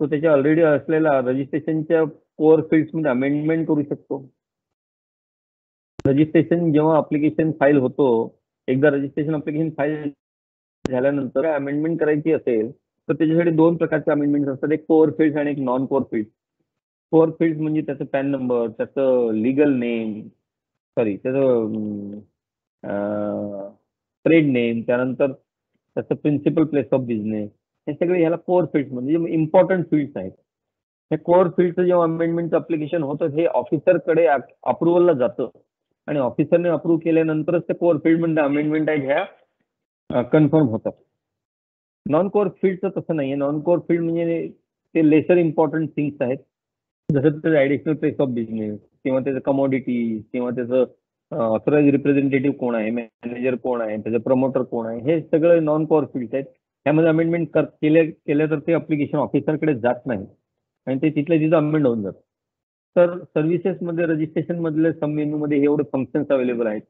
तो त्याच्या ऑलरेडी असलेल्या रजिस्ट्रेशनच्या कोअर फील्ड्स मध्ये अमेंडमेंट करू शकतो. रजिस्ट्रेशन जेव्हा अप्लिकेशन फाईल होतो, एकदा रजिस्ट्रेशन अप्लिकेशन फाईल झाल्यानंतर अमेंडमेंट करायची असेल तर त्याच्यासाठी दोन प्रकारचे अमेंडमेंट असतात, एक कोअर फील्ड्स आणि एक non core field. Core field म्हणजे त्याचं पॅन नंबर, त्याचं लिगल नेम, त्याचं ट्रेड नेम, त्यानंतर त्याचं प्रिन्सिपल प्लेस ऑफ बिझनेस, हे सगळे ह्याला कोअर फील्ड्स म्हणजे इम्पॉर्टंट फील्ड्स आहेत. हे कोअर फील्डचं जेव्हा अमेंडमेंटचं अप्लिकेशन होतं हे ऑफिसरकडे अप्रुव्हलला जातं आणि ऑफिसरने अप्रूव्ह केल्यानंतरच ते कोअर फील्ड मध्ये अमेंडमेंट आहे ह्या कन्फर्म होतात. नॉन कोअर फील्डचं तसं नाहीये. नॉन कोअर फील्ड म्हणजे ते लेसर इम्पॉर्टंट थिंग्स आहेत, जसं त्याचं ऍडिशनल प्लेस ऑफ बिझनेस किंवा त्याचं कमोडिटी किंवा त्याचं ऑथराइज रिप्रेझेंटेटिव्ह कोण आहे, मॅनेजर कोण आहे, त्याचं प्रमोटर कोण आहे, हे सगळे नॉन कोअर फील्ड आहेत. त्यामध्ये अमेंडमेंट केलं तर ते अप्लिकेशन ऑफिसरकडे जात नाही आणि ते तिथं अमेंड होऊन जातं. तर सर्व्हिसेस मध्ये रजिस्ट्रेशन मधले सब मेनू मध्ये एवढे फंक्शन्स अवेलेबल आहेत.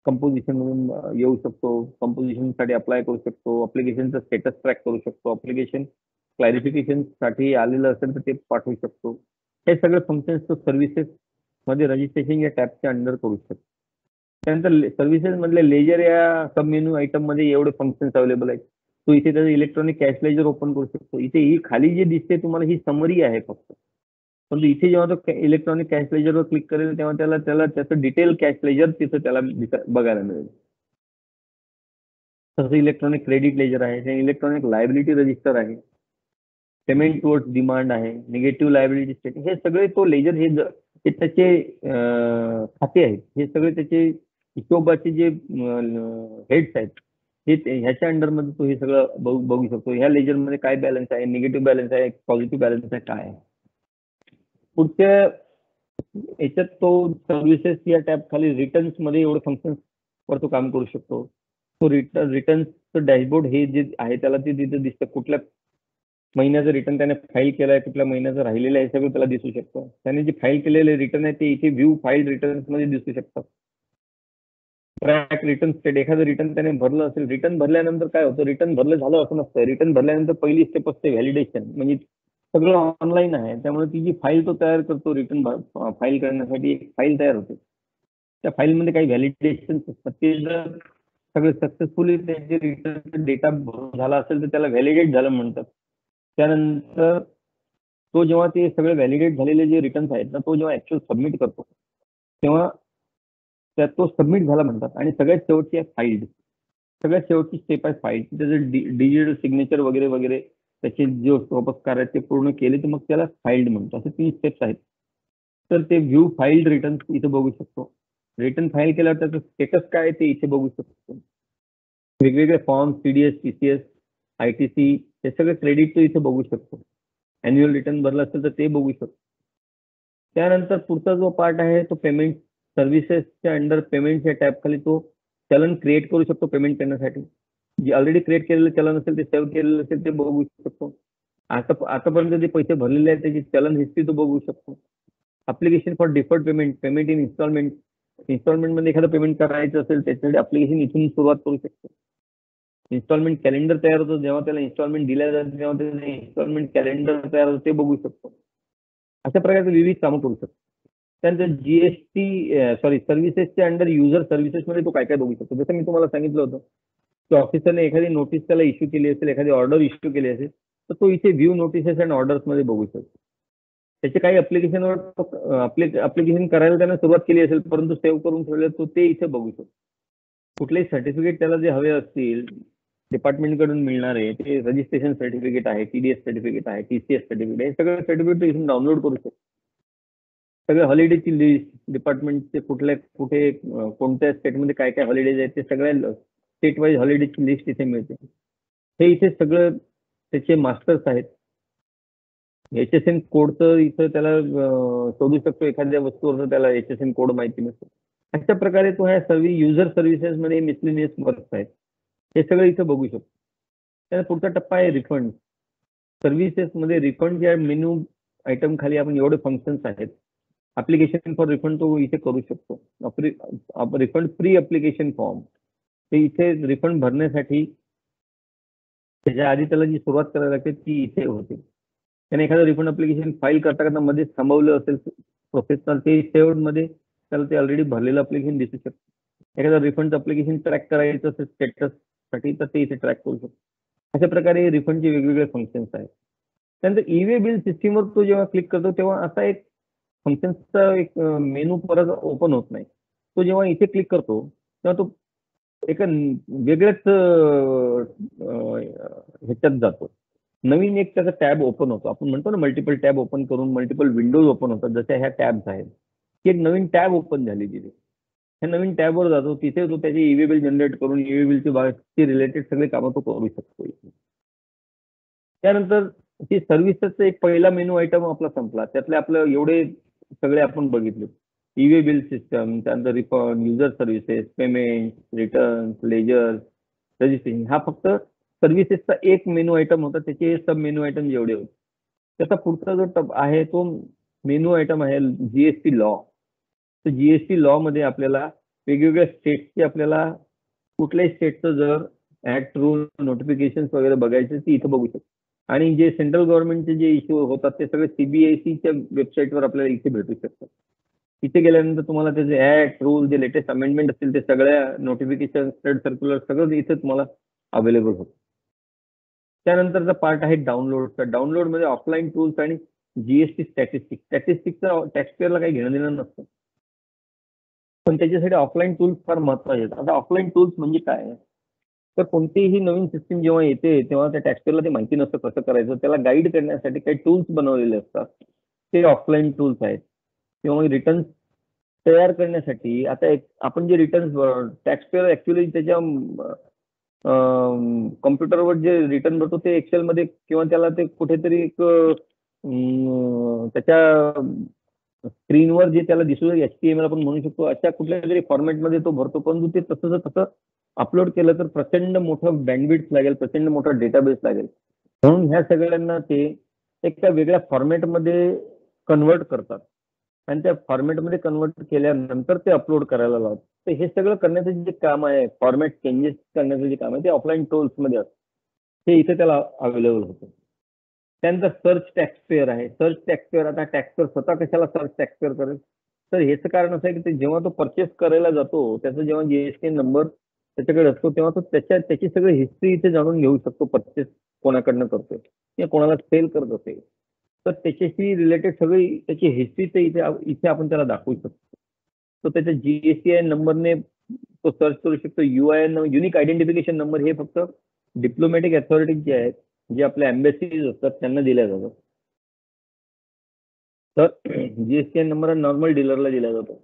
कंपोजिशन म्हणून येऊ शकतो, कंपोजिशन साठी अप्लाय करू शकतो, अप्लिकेशनचं स्टेटस ट्रॅक करू शकतो, अप्लिकेशन क्लॅरिफिकेशन साठी आलेलं असेल तर ते पाठवू शकतो. हे सगळे फंक्शन्स तो सर्व्हिसेस मध्ये रजिस्ट्रेशन या टॅबच्या अंडर करू शकतो. त्यानंतर सर्व्हिसेस मधले लेजर या सब मेनू आयटम मध्ये एवढे फंक्शन्स अवेलेबल आहेत. तो इथे त्याचं इलेक्ट्रॉनिक कॅश लेजर ओपन करू शकतो. इथे ही खाली जे दिसते तुम्हाला ही समरी आहे फक्त, पण इथे जेव्हा तो इलेक्ट्रॉनिक कॅश लेजरवर क्लिक करेल तेव्हा त्याला त्याचं डिटेल कॅश लेजर तिथं त्याला बघायला मिळेल. तसं इलेक्ट्रॉनिक क्रेडिट लेजर आहे, इलेक्ट्रॉनिक लायबिलिटी रजिस्टर आहे, पेमेंट टुवर्ड्स डिमांड आहे, निगेटिव्ह लायबिलिटी स्टेटस, हे सगळे तो लेजर हे त्याचे खाते आहेत. हे सगळे त्याचे हिशोबाचे जे हेड्स आहेत हे ह्याच्या अंडरमध्ये तो हे सगळं बघू शकतो. ह्या लेजरमध्ये काय बॅलन्स आहे, निगेटिव्ह बॅलन्स आहे, पॉझिटिव्ह बॅलन्स आहे, काय आहे. पुढच्या याच्यात तो सर्व्हिसेस या टॅब खाली रिटर्न्स मध्ये एवढे फंक्शन्स वर तो काम करू शकतो. तो रिटर्न्सचं डॅशबोर्ड हे जे आहे त्याला ते तिथे दिसतं, कुठल्या महिन्याचं रिटर्न त्याने फाईल केलंय, कुठल्या महिन्याचं राहिलेलं आहे, सगळं त्याला दिसू शकतं. त्याने जे फाईल केलेले रिटर्न आहे ते इथे व्ह्यू फाईल रिटर्न्स मध्ये दिसू शकतात. ट्रॅक रिटर्न स्टेट, एखादं रिटर्न त्याने भरलं असेल, रिटर्न भरल्यानंतर काय होतं, रिटर्न भरलं झालं असं नसतं. रिटर्न भरल्यानंतर पहिली स्टेप असते व्हॅलिडेशन, म्हणजे सगळं ऑनलाईन आहे त्यामुळे ती जी फाईल तो तयार करतो, रिटर्न फाईल करण्यासाठी एक फाईल तयार होते. त्या फाईलमध्ये काही व्हॅलिडेशन असतात, ते जर सगळे सक्सेसफुली त्याचे रिटर्न डेटा झाला असेल तर त्याला व्हॅलिडेट झालं म्हणतात. त्यानंतर तो जेव्हा ते सगळे व्हॅलिडेट झालेले जे रिटर्न्स आहेत ना, तो जेव्हा ऍक्च्युअल सबमिट करतो तेव्हा त्यात तो सबमिट झाला म्हणतात. आणि सगळ्यात शेवटची आहे फाईल्ड, सगळ्यात शेवटची स्टेप आहे फाईल. त्याचं डिजिटल सिग्नेचर वगैरे वगैरे त्याचे जे सोपस्कार आहेत ते पूर्ण केले तर मग त्याला फाईल्ड म्हणतो. असे 3 स्टेप्स आहेत. तर ते व्ह्यू फाईल रिटर्न इथे बघू शकतो. रिटर्न फाईल केल्यावर त्याचं स्टेटस काय ते इथे बघू शकतो. वेगवेगळे फॉर्म, CDS, TCS, ITC हे सगळे क्रेडिट तो इथे बघू शकतो. अॅन्युअल रिटर्न भरला असेल तर ते बघू शकतो. त्यानंतर पुढचा जो पार्ट आहे तो पेमेंट सर्व्हिसेसच्या अंडर पेमेंटच्या टॅब खाली तो चलन क्रिएट करू शकतो पेमेंट करण्यासाठी. जे ऑलरेडी क्रिएट केलेलं चलन असेल ते सेव्ह केलेलं असेल ते बघू शकतो. आतापर्यंत जे पैसे भरलेले आहेत त्याची चलन हिस्ट्री तो बघू शकतो. Application for deferred payment, payment in instalment, इन्स्टॉलमेंटमध्ये एखादं पेमेंट करायचं असेल त्याच्यासाठी अप्लिकेशन इथून सुरुवात करू शकतो. इन्स्टॉलमेंट कॅलेंडर तयार होतो, जेव्हा त्याला इन्स्टॉलमेंट दिल्या जाते तेव्हा त्याचं इन्स्टॉलमेंट कॅलेंडर तयार होतं ते बघू शकतो. अशा प्रकारचे विविध कामं करू शकतो. त्यानंतर सर्व्हिसेसच्या अंडर युजर सर्व्हिसेसमध्ये तो काय काय बघू शकतो. जसं मी तुम्हाला सांगितलं होतं की ऑफिसरने एखादी नोटीस त्याला इश्यू केली असेल, एखादी ऑर्डर इश्यू केली असेल तर तो इथे व्ह्यू नोटिसेस अँड ऑर्डर्समध्ये बघू शकतो. त्याचे काही ऍप्लिकेशनवर ऍप्लिकेशन करायला त्याने सुरुवात केली असेल परंतु सेव्ह करून ठेवले तो ते इथे बघू शकतो. कुठलेही सर्टिफिकेट त्याला जे हवे असतील डिपार्टमेंटकडून मिळणारे ते रजिस्ट्रेशन सर्टिफिकेट आहे, TDS सर्टिफिकेट आहे, TCS सर्टिफिकेट आहे, सगळे सर्टिफिकेट इथून डाउनलोड करू शकतो. सगळे हॉलिडेची लिस्ट, डिपार्टमेंटचे कुठे कोणत्या स्टेटमध्ये काय काय हॉलिडेज आहेत ते सगळ्या स्टेट वाईज हॉलिडेची लिस्ट इथे मिळते. हे इथे सगळं त्याचे मास्टर्स आहेत. HSN कोडचं इथं त्याला शोधू शकतो. एखाद्या वस्तूवर त्याला HSN कोड माहिती नसतो. अशा प्रकारे तो ह्या युजर सर्व्हिसेसमध्ये मिसलेनियस वर्क्स आहेत हे सगळं इथं बघू शकतो. त्याचा पुढचा टप्पा आहे रिफंड. सर्व्हिसेसमध्ये रिफंड या मेन्यू आयटम खाली आपण एवढे फंक्शन्स आहेत. अप्लिकेशन फॉर रिफंड तो इथे करू शकतो. रिफंड प्री अप्लिकेशन फॉर्म ते इथे रिफंड भरण्यासाठी त्याच्या आधी त्याला जी सुरुवात करायला लागते ती इथे होते. त्याने एखादं रिफंड अप्लिकेशन फाईल करता करता मध्ये थांबवलं असेल प्रोसेसला ते सेव्हमध्ये त्याला ते ऑलरेडी भरलेलं अप्लिकेशन दिसू शकतं. एखादं रिफंड अप्लिकेशन ट्रॅक करायचं असेल स्टेटससाठी तर ते इथे ट्रॅक करू शकतो. अशा प्रकारे रिफंडचे वेगवेगळे फंक्शन्स आहेत. त्यानंतर ई-वे बिल सिस्टीमवर तो जेव्हा क्लिक करतो तेव्हा असा एक फंक्शन्सचा एक मेनू परत ओपन होत नाही. तो जेव्हा इथे क्लिक करतो तेव्हा तो एका वेगळ्याच ह्याच्यात जातो. नवीन एक त्याचा टॅब ओपन होतो. आपण म्हणतो ना मल्टिपल टॅब ओपन करून मल्टिपल विंडोज ओपन होतात जशा ह्या टॅब्स आहेत. ती एक नवीन टॅब ओपन झाली तिथे. ह्या नवीन टॅबवर जातो तिथे तो त्याचे ई-वे बिल जनरेट करून ई-वे बिलची रिलेटेड सगळे कामं तो करू शकतो. त्यानंतर ती सर्व्हिसचा एक पहिला मेनू आयटम आपला संपला. त्यातले आपलं एवढे सगळे आपण बघितले. ई-वे बिल सिस्टम, त्यानंतर refund, user services, payment, return, ledger, registration हा फक्त सर्व्हिसेसचा एक मेनू आयटम होता. त्याचे सब मेनू आयटम जेवढे होते. त्याचा पुढचा जो आहे तो मेनू आयटम आहे GST लॉ. तर GST लॉ मध्ये आपल्याला वेगवेगळ्या स्टेटचे आपल्याला कुठल्याही स्टेटचं जर ऍक्ट, रूल, नोटिफिकेशन वगैरे बघायचे ती इथे बघू शकतो. आणि जे सेंट्रल गव्हर्नमेंटचे जे इश्यू होतात ते सगळे CBICच्या वेबसाईटवर आपल्याला इथे भेटू शकतात. इथे गेल्यानंतर तुम्हाला त्याचे ऍक्ट, रूल, जे लेटेस्ट अमेंडमेंट असतील ते सगळ्या नोटिफिकेशन, स्टेट सर्क्युलर सगळं इथे तुम्हाला अवेलेबल होतं. त्यानंतरचा पार्ट आहे डाउनलोडचा. डाउनलोडमध्ये ऑफलाईन टूल्स आणि GST स्टॅटिस्टिक्स. स्टॅटिस्टिक्सचा टॅक्सपेअरला काही घेणं देणं नसतं. पण त्याच्यासाठी ऑफलाईन टूल्स फार महत्त्वाचे आहेत. आता ऑफलाईन टूल्स म्हणजे काय? तर कोणतीही नवीन सिस्टीम जेव्हा येते तेव्हा त्या टॅक्सपेअरला ते माहिती नसतं कसं करायचं. त्याला गाईड करण्यासाठी काही टूल्स बनवलेले असतात. ते ऑफलाईन टूल्स आहेत. किंवा रिटर्न्स तयार करण्यासाठी आता आपण जे रिटर्न्स टॅक्सपेअर ऍक्च्युअली त्याच्या कॉम्प्युटरवर जे रिटर्न भरतो ते एक्सेलमध्ये किंवा त्याला ते कुठेतरी एक त्याच्या स्क्रीनवर जे त्याला दिसू HTML आपण म्हणू शकतो अशा कुठल्या तरी फॉर्मॅटमध्ये तो भरतो. परंतु ते तसं अपलोड केलं तर प्रचंड मोठं बँडविड्थ लागेल, प्रचंड मोठा डेटाबेस लागेल. म्हणून ह्या सगळ्यांना ते एका वेगळ्या फॉर्मॅटमध्ये कन्वर्ट करतात आणि त्या फॉर्मॅटमध्ये कन्वर्ट केल्यानंतर ते अपलोड करायला लावतात. तर हे सगळं करण्याचं जे काम आहे, फॉर्मॅट चेंजेस करण्याचं जे काम आहे ते ऑफलाईन टूल्समध्ये असतं. हे इथे त्याला अवेलेबल होतं. त्यानंतर सर्च टॅक्सपेअर आहे. सर्च टॅक्सपेअर, आता टॅक्सपेअर स्वतः कशाला सर्च टॅक्सपेअर करेल? तर ह्याचं कारण असं आहे की ते जेव्हा तो परचेस करायला जातो त्याचा जेव्हा GST नंबर त्याच्याकडे असतो तेव्हा तो त्याची सगळी हिस्ट्री इथे जाणून घेऊ शकतो. परचेस कोणाकडनं करतोय किंवा कोणाला सेल करत असेल तर त्याच्याशी रिलेटेड सगळी त्याची हिस्ट्री ते इथे आपण त्याला दाखवू शकतो. तो त्याच्या GSTIN नंबरने तो सर्च करू शकतो. UIN युनिक आयडेंटिफिकेशन नंबर हे फक्त डिप्लोमॅटिक अथॉरिटीज जे आहेत, जे आपल्या एम्बॅसीज असतात त्यांना दिल्या जातात. तर जीएसटीआयन नंबर हा नॉर्मल डीलरला दिला जातो.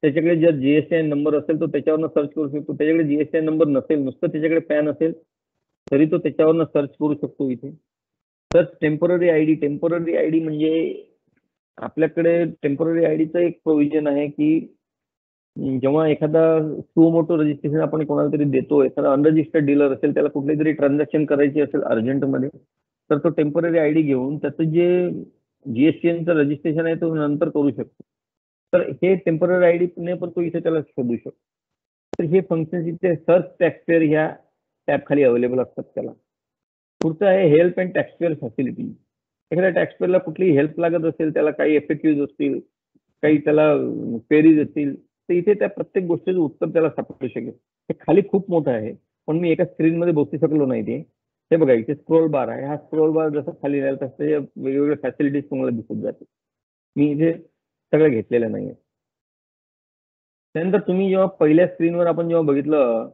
त्याच्याकडे जर जीएसटीआयन नंबर असेल तो त्याच्यावरनं सर्च करू शकतो. त्याच्याकडे जीएसटीआयन नंबर नसेल, नुसतं त्याच्याकडे पॅन असेल तरी तो त्याच्यावरनं सर्च करू शकतो इथे. तर टेम्पररी आयडी म्हणजे आपल्याकडे टेम्पररी आयडीचं एक प्रोव्हिजन आहे की जेव्हा एखादा सुमोटो रजिस्ट्रेशन आपण कोणाला तरी देतो, एखादा अनरजिस्टर्ड डीलर असेल, त्याला कुठली तरी ट्रान्झॅक्शन करायची असेल अर्जंटमध्ये, तर तो टेम्पररी आयडी घेऊन त्याचं जे जीएसटीएनचं रजिस्ट्रेशन आहे तो नंतर करू शकतो. तर हे टेम्पररी आयडीने पण तो इथे त्याला शोधू शकतो. तर हे फंक्शन इथे सर्च टॅक्सपेअर ह्या टॅब खाली अवेलेबल असतात त्याला. पुढचं आहे हेल्प अँड टॅक्सपेअर फॅसिलिटी. एखाद्या टॅक्सपेअरला कुठलीही हेल्प लागत असेल, त्याला काही FAQs असतील, काही त्याला क्वेरीज असतील, तर इथे त्या प्रत्येक गोष्टीचं उत्तर त्याला सापडू शकेल. हे खाली खूप मोठं आहे, पण मी एका स्क्रीनमध्ये बसू शकलो नाही ते. हे बघा इथे स्क्रोल बार आहे. हा स्क्रोल बार जसा खाली राहील तसं वेगवेगळ्या फॅसिलिटीज तुम्हाला दिसत जातील. मी इथे सगळं घेतलेलं नाहीये. त्यानंतर तुम्ही जेव्हा पहिल्या स्क्रीनवर आपण जेव्हा बघितलं,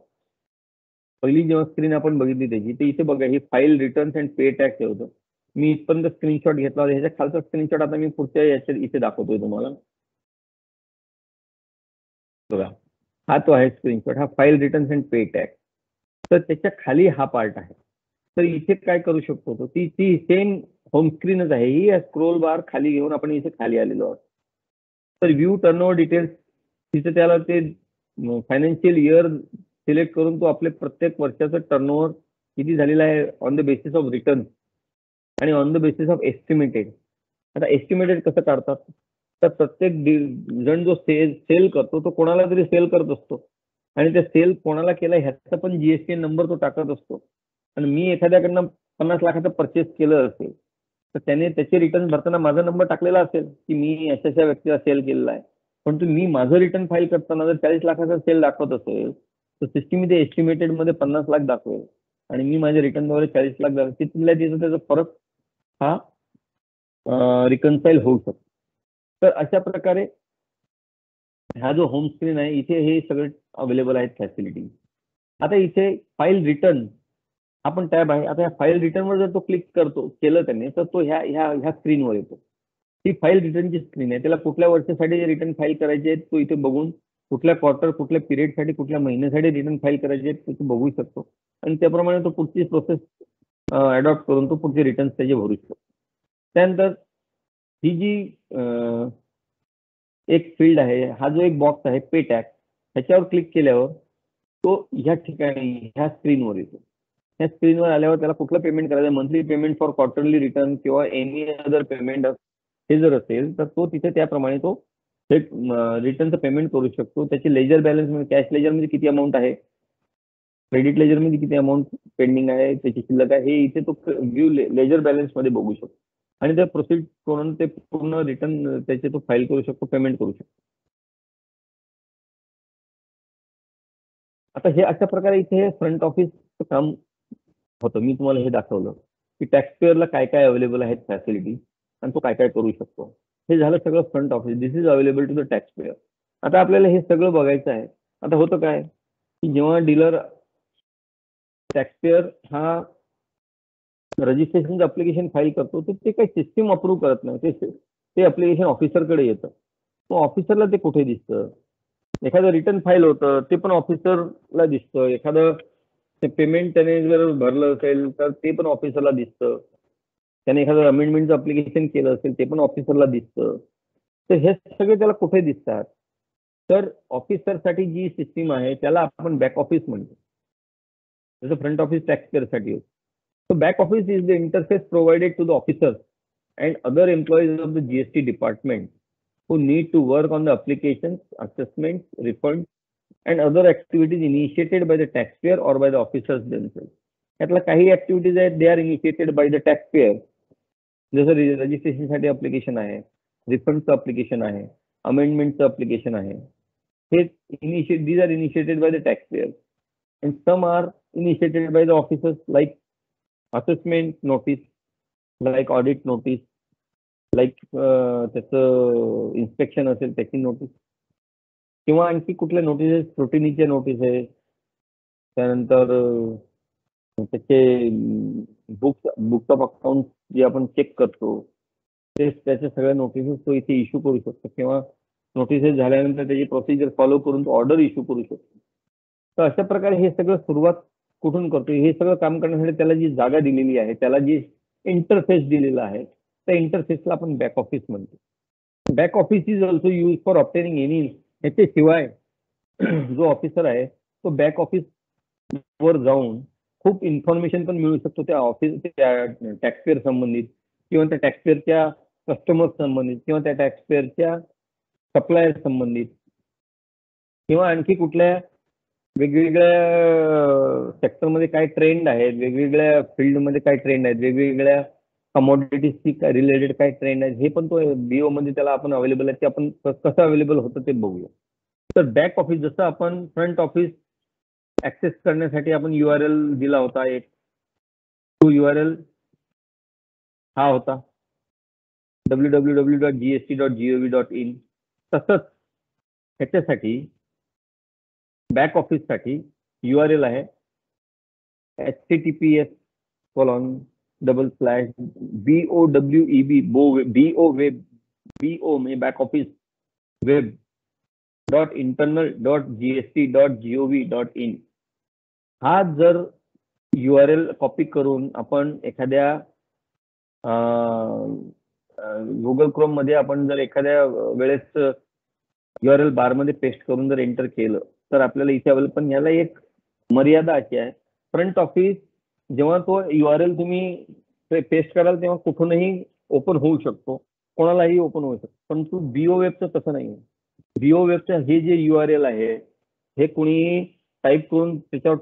पहिली जेव्हा स्क्रीन आपण बघितली त्याची, तर इथे बघा ही file returns and pay tax होतं. मी इथपर्यंत स्क्रीनशॉट घेतला होता. ह्याच्या खालचा स्क्रीनशॉट आता मी पुढच्या याच्या इथे दाखवतोय तुम्हाला. बघा हा तो आहे स्क्रीनशॉट, हा file returns and pay tax. तर त्याच्या खाली हा पार्ट आहे. तर इथे काय करू शकतो तो, ती सेम होम स्क्रीनच आहे ही. स्क्रोल बार खाली घेऊन आपण इथे खाली आलेलो आहोत. तर व्ह्यू टर्नओव्हर डिटेल्स, तिथे त्याला ते फायनान्शियल इयर सिलेक्ट करून तो आपले प्रत्येक वर्षाचं टर्नओव्हर किती झालेलं आहे on the basis of return आणि on the basis of estimated. आता एस्टिमेटेड कसं काढतात, तर प्रत्येक जण जो सेल करतो तो कोणाला तरी सेल करत असतो आणि ते सेल कोणाला केलं ह्याचा पण जीएसटीएन नंबर तो टाकत असतो. आणि मी एखाद्याकडनं 50 लाखाचं परचेस केलं असेल तर त्याने त्याचे रिटर्न भरताना माझा नंबर टाकलेला असेल की मी अशा व्यक्तीला सेल केलेला आहे. परंतु मी माझं रिटर्न फाईल करताना जर 40 लाखाचा सेल दाखवत असेल तर सिस्टीम मध्ये एस्टिमेटेड मध्ये 50 लाख दाखवेल आणि मी माझ्या रिटर्नद्वारे 40 लाख दाखवेल. तिथल्या तिथं त्याचा फरक हा रिकन्साईल होऊ शकतो. तर अशा प्रकारे हा जो होम स्क्रीन आहे इथे हे सगळे अवेलेबल आहेत फॅसिलिटी. आता इथे फाईल रिटर्न आपण टॅब आहे. आता ह्या फाईल रिटर्नवर जर तो क्लिक केलं त्याने तर तो ह्या स्क्रीनवर येतो. ही फाईल रिटर्नची स्क्रीन आहे. त्याला कुठल्या वर्षासाठी रिटर्न फाईल करायचे आहेत तो इथे बघून कुठल्या क्वार्टर, कुठल्या पिरियडसाठी, कुठल्या महिन्यासाठी रिटर्न फाईल करायचे आहेत तो बघू शकतो आणि त्याप्रमाणे तो पुढची प्रोसेस अडॉप्ट करून तो पुढचे रिटर्न त्याचे भरू शकतो. त्यानंतर ही जी एक फील्ड आहे, हा जो एक बॉक्स आहे पे टॅक्स, ह्याच्यावर क्लिक केल्यावर तो ह्या ठिकाणी ह्या स्क्रीनवर येतो. त्या स्क्रीनवर आल्यावर त्याला कुठलं पेमेंट करायचं, monthly payment for quarterly return किंवा एनी अदर पेमेंट हे जर असेल तर तो तिथे त्याप्रमाणे तो रिटर्नचं पेमेंट करू शकतो. त्याची लेजर बॅलन्स म्हणजे कॅश लेजर मध्ये किती अमाऊंट आहे, क्रेडिट लेजर मध्ये किती अमाऊंट पेंडिंग आहे, त्याची शिल्लक आहे, हे इथे तो व्ह्यू लेजर बॅलन्स मध्ये बघू शकतो आणि ते प्रोसीड करून ते पूर्ण रिटर्न त्याचे तो फाईल करू शकतो, पेमेंट करू शकतो. आता हे अशा प्रकारे इथे फ्रंट ऑफिसचं काम होतं. मी तुम्हाला हे दाखवलं की टॅक्सपेअरला काय काय अवेलेबल आहेत फॅसिलिटी आणि तो काय काय करू शकतो. हे झालं सगळं front office. This is available to the taxpayer. आता आपल्याला हे सगळं बघायचं आहे. आता होतं काय की जेव्हा डीलर टॅक्सपेअर हा रजिस्ट्रेशनचं अप्लिकेशन फाईल करतो तर ते काही सिस्टीम अप्रूव्ह करत नाही. ते अप्लिकेशन ऑफिसरकडे येतं. तो ऑफिसरला ते कुठे दिसतं, एखादं रिटर्न फाईल होतं ते पण ऑफिसरला दिसतं, एखादं ते पेमेंट त्याने जर भरलं असेल तर ते पण ऑफिसरला दिसतं, त्याने एखादं अमेंडमेंटचं अप्लिकेशन केलं असेल ते पण ऑफिसरला दिसतं. तर हे सगळे त्याला कुठे दिसतात, तर ऑफिसरसाठी जी सिस्टीम आहे त्याला आपण बॅक ऑफिस म्हणतो. जसं फ्रंट ऑफिस टॅक्सपेअरसाठी होतं. So back office is the interface provided to the officers and other employees of the GST department who need to work on the applications, assessments, refunds, and other activities initiated by the taxpayer or by the officers themselves. यातल्या काही activities आहेत, they are initiated by the taxpayer. जसं रजिस्ट्रेशनसाठी application आहे, रिफंडचं application आहे, अमेंडमेंटचं application आहे. हे these are initiated by the taxpayer and some are initiated by the officers like assessment notice, like audit notice, like त्याचं इन्स्पेक्शन असेल त्याची नोटीस किंवा आणखी कुठल्या नोटिसेस, प्रोटीनीच्या नोटीस आहे, त्यानंतर त्याचे बुक्स ऑफ अकाउंट जे आपण चेक करतो त्याच्या सगळ्या नोटिसेस तो इथे इश्यू करू शकतो किंवा नोटिसेस झाल्यानंतर त्याची प्रोसिजर फॉलो करून तो ऑर्डर इश्यू करू शकतो. तर अशा प्रकारे हे सगळं सुरुवात कुठून करतो, हे सगळं काम करण्यासाठी त्याला जी जागा दिलेली आहे, त्याला जी इंटरफेस दिलेला आहे, त्या इंटरफेसला आपण बॅक ऑफिस म्हणतो. Back office is also use for obtaining any. याच्याशिवाय जो ऑफिसर आहे तो बॅक ऑफिस वर जाऊन खूप इन्फॉर्मेशन पण मिळू शकतो त्या ऑफिस टॅक्सपेअर संबंधित किंवा त्या टॅक्सपेअरच्या कस्टमर संबंधित किंवा त्या टॅक्सपेअरच्या सप्लायर संबंधित किंवा आणखी कुठल्या वेगवेगळ्या सेक्टरमध्ये काय ट्रेंड आहेत, वेगवेगळ्या फील्डमध्ये काय ट्रेंड आहेत, वेगवेगळ्या कमॉडिटीजची काय रिलेटेड काय ट्रेंड आहेत, हे पण तो बीओ मध्ये त्याला आपण अवेलेबल आहे ते आपण कसं अवेलेबल होतं ते बघूया. तर बॅक ऑफिस जसं आपण फ्रंट ऑफिस ऍक्सेस करण्यासाठी आपण URL दिला होता एक, तो URL हा होता www.gst.gov.in. तसंच ह्याच्यासाठी बॅक ऑफिस साठी URL आहे https://boweb म्हणजे बॅक ऑफिस वेब .internal.gst.gov.in. हा जर URL कॉपी करून आपण एखाद्या गुगल क्रोम मध्ये आपण जर एखाद्या वेळेस URL बार मध्ये पेस्ट करून जर एंटर केलं तर आपल्याला इथे अवेलेबल. पण याला एक मर्यादा अशी आहे, फ्रंट ऑफिस जेव्हा तो URL तुम्ही पेस्ट कराल तेव्हा कुठूनही ओपन होऊ शकतो, कोणालाही ओपन होऊ शकतो. परंतु बीओ वेबचं तसं नाही. बीओ वेबचं हे जे URL आहे हे कुणी टाईप करून त्याच्यावर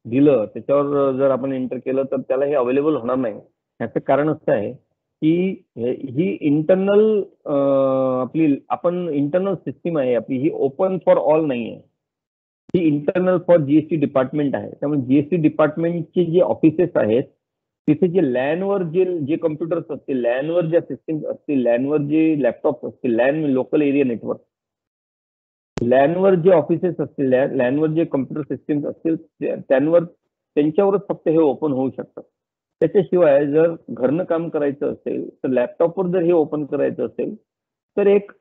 दिलं, त्याच्यावर जर आपण एंटर केलं तर त्याला हे अवेलेबल होणार नाही. याचं कारण असं आहे की ही इंटरनल आपली आपण इंटरनल सिस्टीम आहे आपली, ही ओपन फॉर ऑल नाही आहे, ही इंटरनल फॉर GST डिपार्टमेंट आहे. त्यामुळे GST डिपार्टमेंटचे जे ऑफिसेस आहेत तिथे जे लॅनवर जे कम्प्युटर्स असतील, लॅनवर ज्या सिस्टीम असतील, लॅनवर जे लॅपटॉप असतील, लॅन लोकल एरिया नेटवर्क, लॅनवर जे ऑफिसेस असतील, लॅनवर जे कम्प्युटर सिस्टीम्स असतील त्यांच्यावरच फक्त हे ओपन होऊ शकतं. त्याच्याशिवाय जर घरनं काम करायचं असेल तर लॅपटॉपवर जर हे ओपन करायचं असेल तर एक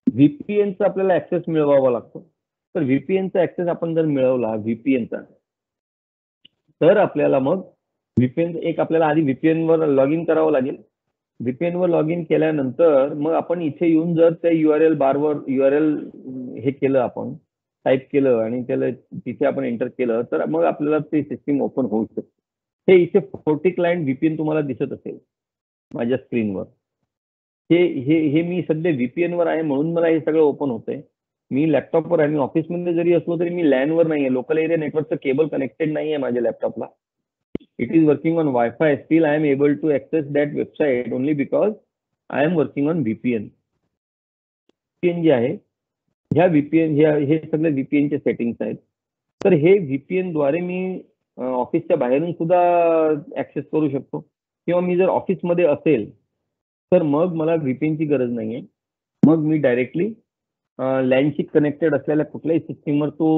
VPNचा आपल्याला ऍक्सेस मिळवावा लागतो. तर VPNचा ऍक्सेस आपण जर मिळवला VPNचा, तर आपल्याला मग VPN एक आपल्याला आधी VPN वर लॉग इन करावं लागेल. VPN वर लॉग इन केल्यानंतर मग आपण इथे येऊन जर त्या URL बारवर URL हे केलं, आपण टाईप केलं आणि त्याला तिथे आपण एंटर केलं तर मग आपल्याला ते सिस्टीम ओपन होऊ शकते. हे इथे 40 क्लायंट VPN तुम्हाला दिसत असेल माझ्या स्क्रीनवर. हे मी सध्या VPN वर आहे म्हणून मला हे सगळं ओपन होतंय. मी लॅपटॉपवर आहे, मी ऑफिसमध्ये जरी असलो तरी मी लॅनवर नाहीये, लोकल एरिया नेटवर्कचं केबल कनेक्टेड नाहीये माझ्या लॅपटॉपला. It is working on Wi-Fi. Still, I am able to access that website only because I am working on VPN. VPN जे आहे, ह्या VPN हे सगळे VPN चे सेटिंग्स आहेत. तर हे VPN द्वारे मी ऑफिसच्या बाहेरून सुद्धा ऍक्सेस करू शकतो किंवा मी जर ऑफिसमध्ये असेल तर मग मला VPN ची गरज नाहीये. मग मी डायरेक्टली लॅनशी कनेक्टेड असलेल्या कुठल्याही सिस्टीमवर तो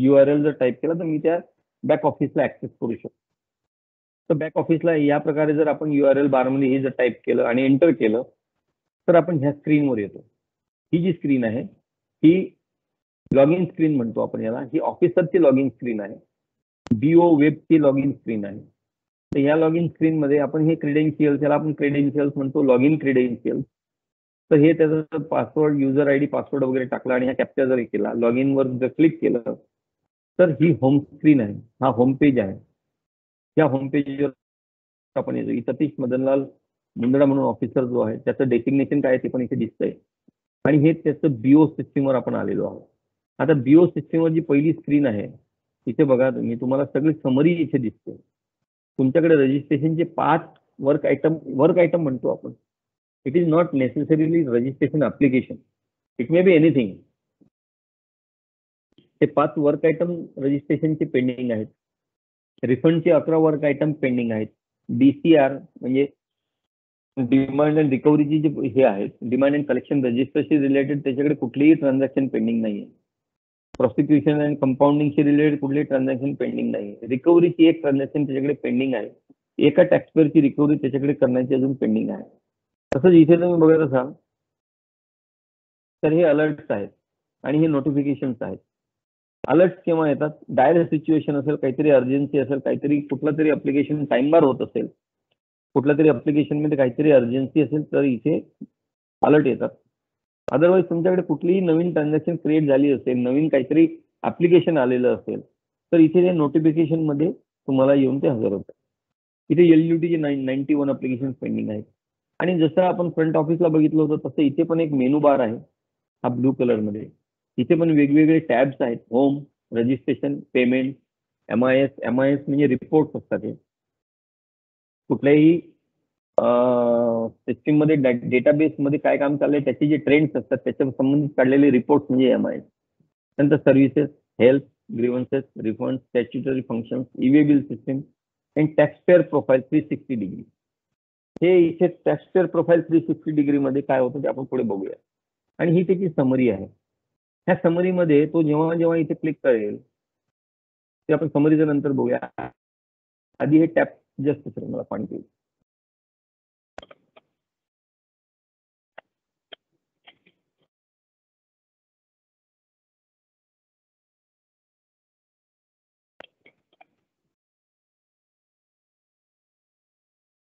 URL जर टाईप केला तर मी त्या बॅक ऑफिसला ऍक्सेस करू शकतो. तर बॅक ऑफिसला या प्रकारे जर आपण URL बारमध्ये हे जर टाईप केलं आणि एंटर केलं तर आपण ह्या स्क्रीनवर येतो. ही जी स्क्रीन आहे ही लॉग इन स्क्रीन म्हणतो आपण याला. ही ऑफिसरची लॉग इन स्क्रीन आहे, BO वेबची लॉग इन स्क्रीन आहे. तर या लॉग इन स्क्रीनमध्ये आपण हे क्रेडेन्शियल्स, याला आपण क्रेडेन्शियल्स म्हणतो, लॉग इन क्रेडेन्शियल्स. तर हे त्याचं पासवर्ड, युजर ID पासवर्ड वगैरे टाकला आणि हा कॅप्चा जर केला, लॉग इनवर जर क्लिक केलं तर ही होम स्क्रीन आहे, हा होम पेज आहे. या होम पेजवर आपण येतो. इथं सतीश मदनलाल मुंदडा म्हणून ऑफिसर जो आहे त्याचं डेसिग्नेशन काय ते पण इथे दिसतंय आणि हे त्याचं BO सिस्टीमवर आपण आलेलो आहोत. आता BO सिस्टीमवर जी पहिली स्क्रीन आहे इथे बघा तुम्ही, तुम्हाला सगळी समरी इथे दिसते. तुमच्याकडे रजिस्ट्रेशनचे 5 वर्क आयटम म्हणतो आपण. It is not necessarily registration application, it may be anything. हे 5 वर्क आयटम रजिस्ट्रेशनचे पेंडिंग आहेत. रिफंडचे 11 वर्क आयटम पेंडिंग आहेत. DCR म्हणजे डिमांड अँड रिकव्हरीची जे हे आहेत, डिमांड अँड कलेक्शन रजिस्टरशी रिलेटेड त्याच्याकडे कुठलीही ट्रान्झॅक्शन पेंडिंग नाहीये. प्रॉसिक्युशन अँड कंपाऊंडिंगशी रिलेटेड कुठलीही ट्रान्झॅक्शन पेंडिंग नाही. रिकव्हरीची एक ट्रान्झॅक्शन त्याच्याकडे पेंडिंग आहे. एका टॅक्सपेअरची रिकव्हरी त्याच्याकडे करण्याची अजून पेंडिंग आहे. तसंच इथे तुम्ही बघत असाल तर हे अलर्ट्स आहेत आणि हे नोटिफिकेशन्स आहेत. अलर्ट्स केव्हा येतात? डायर सिच्युएशन असेल, काहीतरी अर्जन्सी असेल, काहीतरी कुठलं तरी ऍप्लिकेशन टाइमबार होत असेल, कुठल्या तरी ऍप्लिकेशन मध्ये काहीतरी अर्जन्सी असेल तर इथे अलर्ट येतात. अदरवाईज तुमच्याकडे कुठलीही नवीन ट्रान्झॅक्शन क्रिएट झाली असेल, नवीन काहीतरी ऍप्लिकेशन आलेलं असेल तर इथे ते नोटिफिकेशन मध्ये तुम्हाला येऊन ते हजर होतं. इथे LUT चे 91 ऍप्लिकेशन पेंडिंग आहेत. आणि जसं आपण फ्रंट ऑफिसला बघितलं होतं तसं इथे पण एक मेनू बार आहे, हा ब्लू कलर मध्ये. इथे पण वेगवेगळे टॅब्स आहेत, home, registration, payment, MIS. MIS म्हणजे रिपोर्ट असतात. हे कुठल्याही सिस्टीम मध्ये डेटाबेस मध्ये काय काम चाललंय त्याचे जे ट्रेंड्स असतात त्याच्या संबंधित काढलेले रिपोर्ट म्हणजे MIS. नंतर services, health, grievances, refund, statutory functions, EWA bill system आणि टॅक्सपेअर प्रोफाईल 360 डिग्री. हे इथे टॅक्सपेअर प्रोफाईल 360 डिग्री मध्ये काय होतं ते आपण पुढे बघूया. आणि ही त्याची समरी आहे. ह्या समरीमध्ये तो जेव्हा जेव्हा इथे क्लिक करेल ते आपण समरीच्या नंतर बघूया. आधी हे टॅप जस्ट सर मला पाणी पिऊ.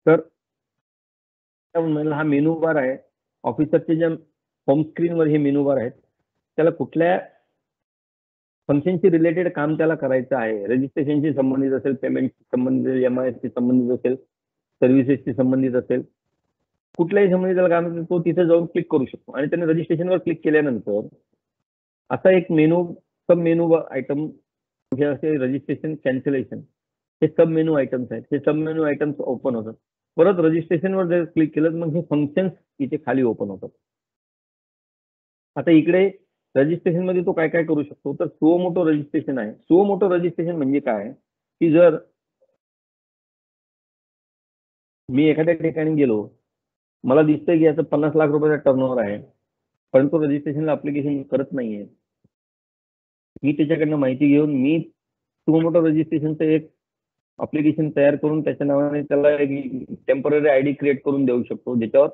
तर हा मेनू बार आहे. ऑफिसरचे ज्या होम स्क्रीनवर हे मेनू बार आहेत त्याला कुठल्या फंक्शनशी रिलेटेड काम त्याला करायचं आहे, रजिस्ट्रेशनशी संबंधित असेल, पेमेंटशी संबंधित, MIS संबंधित असेल, सर्व्हिसेसशी संबंधित असेल, कुठल्याही संबंधित त्याला काम असेल तो तिथे जाऊन क्लिक करू शकतो. आणि त्याने रजिस्ट्रेशनवर क्लिक केल्यानंतर असा एक मेनू, सब मेनू आयटम हे असे रजिस्ट्रेशन, कॅन्सलेशन, हे सब मेनू आयटम्स आहेत. हे सब मेनू आयटम्स ओपन होतात. परत रजिस्ट्रेशनवर जर क्लिक केलं तर मग हे फंक्शन्स इथे खाली ओपन होतात. आता इकडे रजिस्ट्रेशन मध्ये तो काय काय करू शकतो तर सुओ मोटो रजिस्ट्रेशन आहे. सुओ मोटो रजिस्ट्रेशन म्हणजे काय की जर मी एखाद्या ठिकाणी गेलो, मला दिसतंय की याचं 50 लाख रुपयाचा टर्नओव्हर आहे, परंतु रजिस्ट्रेशनला ऍप्लिकेशन करत नाहीये. मी त्याच्याकडनं माहिती घेऊन मी सुओ मोटो रजिस्ट्रेशनचं एक ऍप्लिकेशन तयार करून त्याच्या नावाने त्याला एक टेम्पररी ID क्रिएट करून देऊ शकतो, ज्याच्यावर